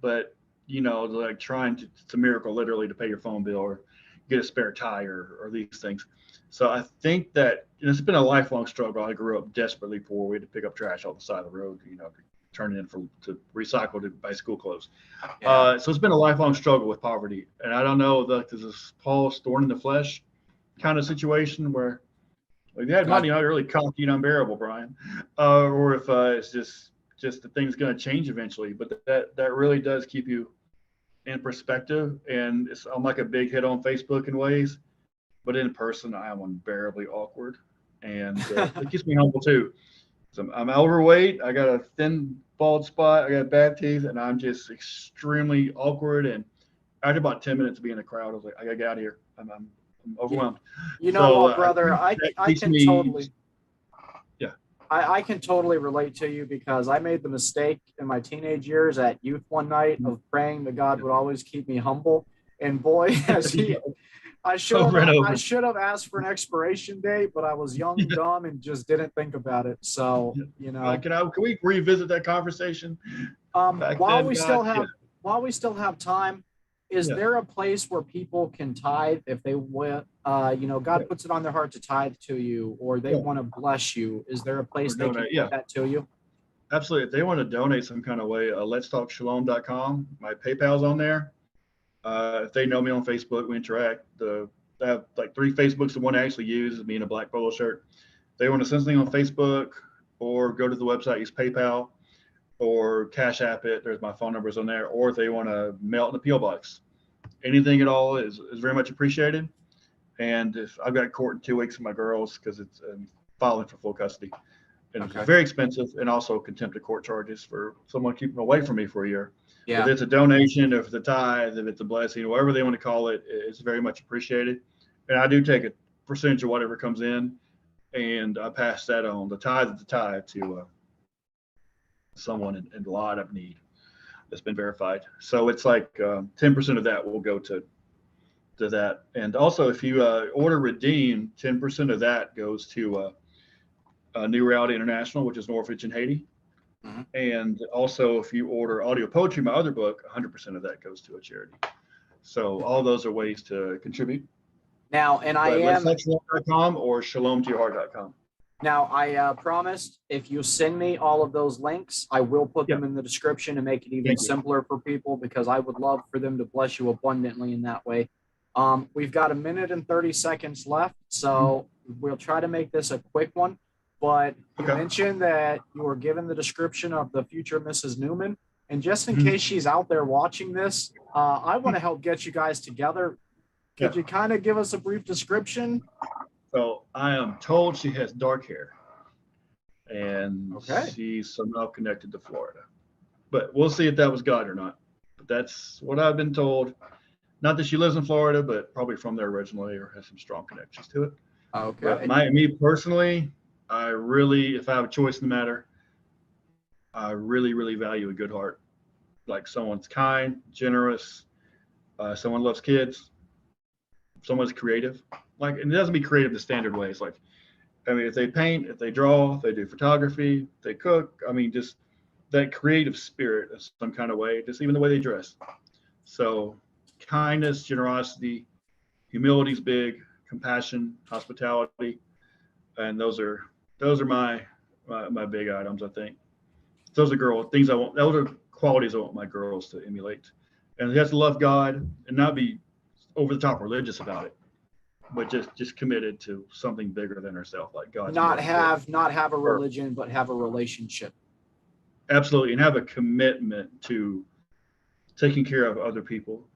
but like trying to, it's a miracle literally to pay your phone bill or get a spare tire or these things. So I think that it's been a lifelong struggle. I grew up desperately poor. We had to pick up trash off the side of the road, to turn it in to recycle to buy school clothes. Yeah. So it's been a lifelong struggle with poverty, and I don't know that there's this Paul's thorn in the flesh kind of situation where if you had God. money, I'd really cocky and unbearable, Brian, or if it's just the thing's going to change eventually. But that really does keep you in perspective. And I'm like a big hit on Facebook in ways, but in person, I am unbearably awkward, and it keeps me humble too. So I'm overweight. I got a thin, bald spot. I got bad teeth, and I'm just extremely awkward. And after about 10 minutes of being in the crowd, I was like, I got to get out of here. I'm You, overwhelmed. you know So what, I brother? think I that I keeps can me, totally yeah. I can totally relate to you, because I made the mistake in my teenage years at youth one night of praying that God would always keep me humble. And boy, has he, Over and I over. should have asked for an expiration date, but I was young, dumb, and just didn't think about it. So, you know, Can we revisit that conversation back while then, we God? still have time, is Yeah, there a place where people can tithe if they want? You know, yeah, God puts it on their heart to tithe to you, or they yeah. want to bless you. Is there a Or place they can donate. give Yeah, that to you? absolutely. If they want to donate some kind of way, let's talk shalom.com. My PayPal's on there. If they know me on Facebook, we interact. I have like 3 Facebooks. The one I actually use is me in a black polo shirt. If they want to send something on Facebook or go to the website, use PayPal or Cash App it. There's my phone numbers on there. Or if they want to mail it in the PO box, anything at all is very much appreciated. And if I've got court in 2 weeks with my girls because it's filing for full custody, and it's Okay. very expensive, and also contempt of court charges for someone keeping away from me for a year. If Yeah. it's a donation, if it's a tithe, if it's a blessing, whatever they want to call it, it's very much appreciated. And I do take a percentage of whatever comes in, and I pass that on. The tithe is the tithe to someone in a lot of need that's been verified. So it's like 10% of that will go to that. And also, if you order redeem, 10% of that goes to New Reality International, which is an orphanage in Haiti. Mhm. And also, if you order audio poetry, my other book, 100% of that goes to a charity. So all those are ways to contribute. Now, and I But let's am talk shalom.com or shalomtoyourheart.com. now I promised if you send me all of those links, I will put Yeah, them in the description and make it even thank you. simpler for people because I would love for them to bless you abundantly in that way. We've got a minute and 30 seconds left, so we'll try to make this a quick one. But you Okay. mentioned that you were given the description of the future Mrs. Newman. And just in Mhm. case she's out there watching this, I want to help get you guys together. Could Yeah. you kind of give us a brief description? So I am told she has dark hair and Okay. she's somehow connected to Florida. But we'll see if that was God or not. But that's what I've been told. Not that she lives in Florida, but probably from there originally or has some strong connections to it. But Okay. me personally, I really, if I have a choice in the matter, I really, really value a good heart. Like someone's kind, generous, someone loves kids, someone's creative. Like, and it doesn't be creative the standard way. It's like, I mean, if they paint, if they draw, if they do photography, if they cook, I mean, just that creative spirit in some kind of way, just even the way they dress. So kindness, generosity, humility is big, compassion, hospitality, and those are my big items. I think those are things I want. Those are qualities I want my girls to emulate, and they have to love God and not be over the top religious about it, but just committed to something bigger than herself, like God's Not more important. have a Or religion, but have a relationship. absolutely, and have a commitment to taking care of other people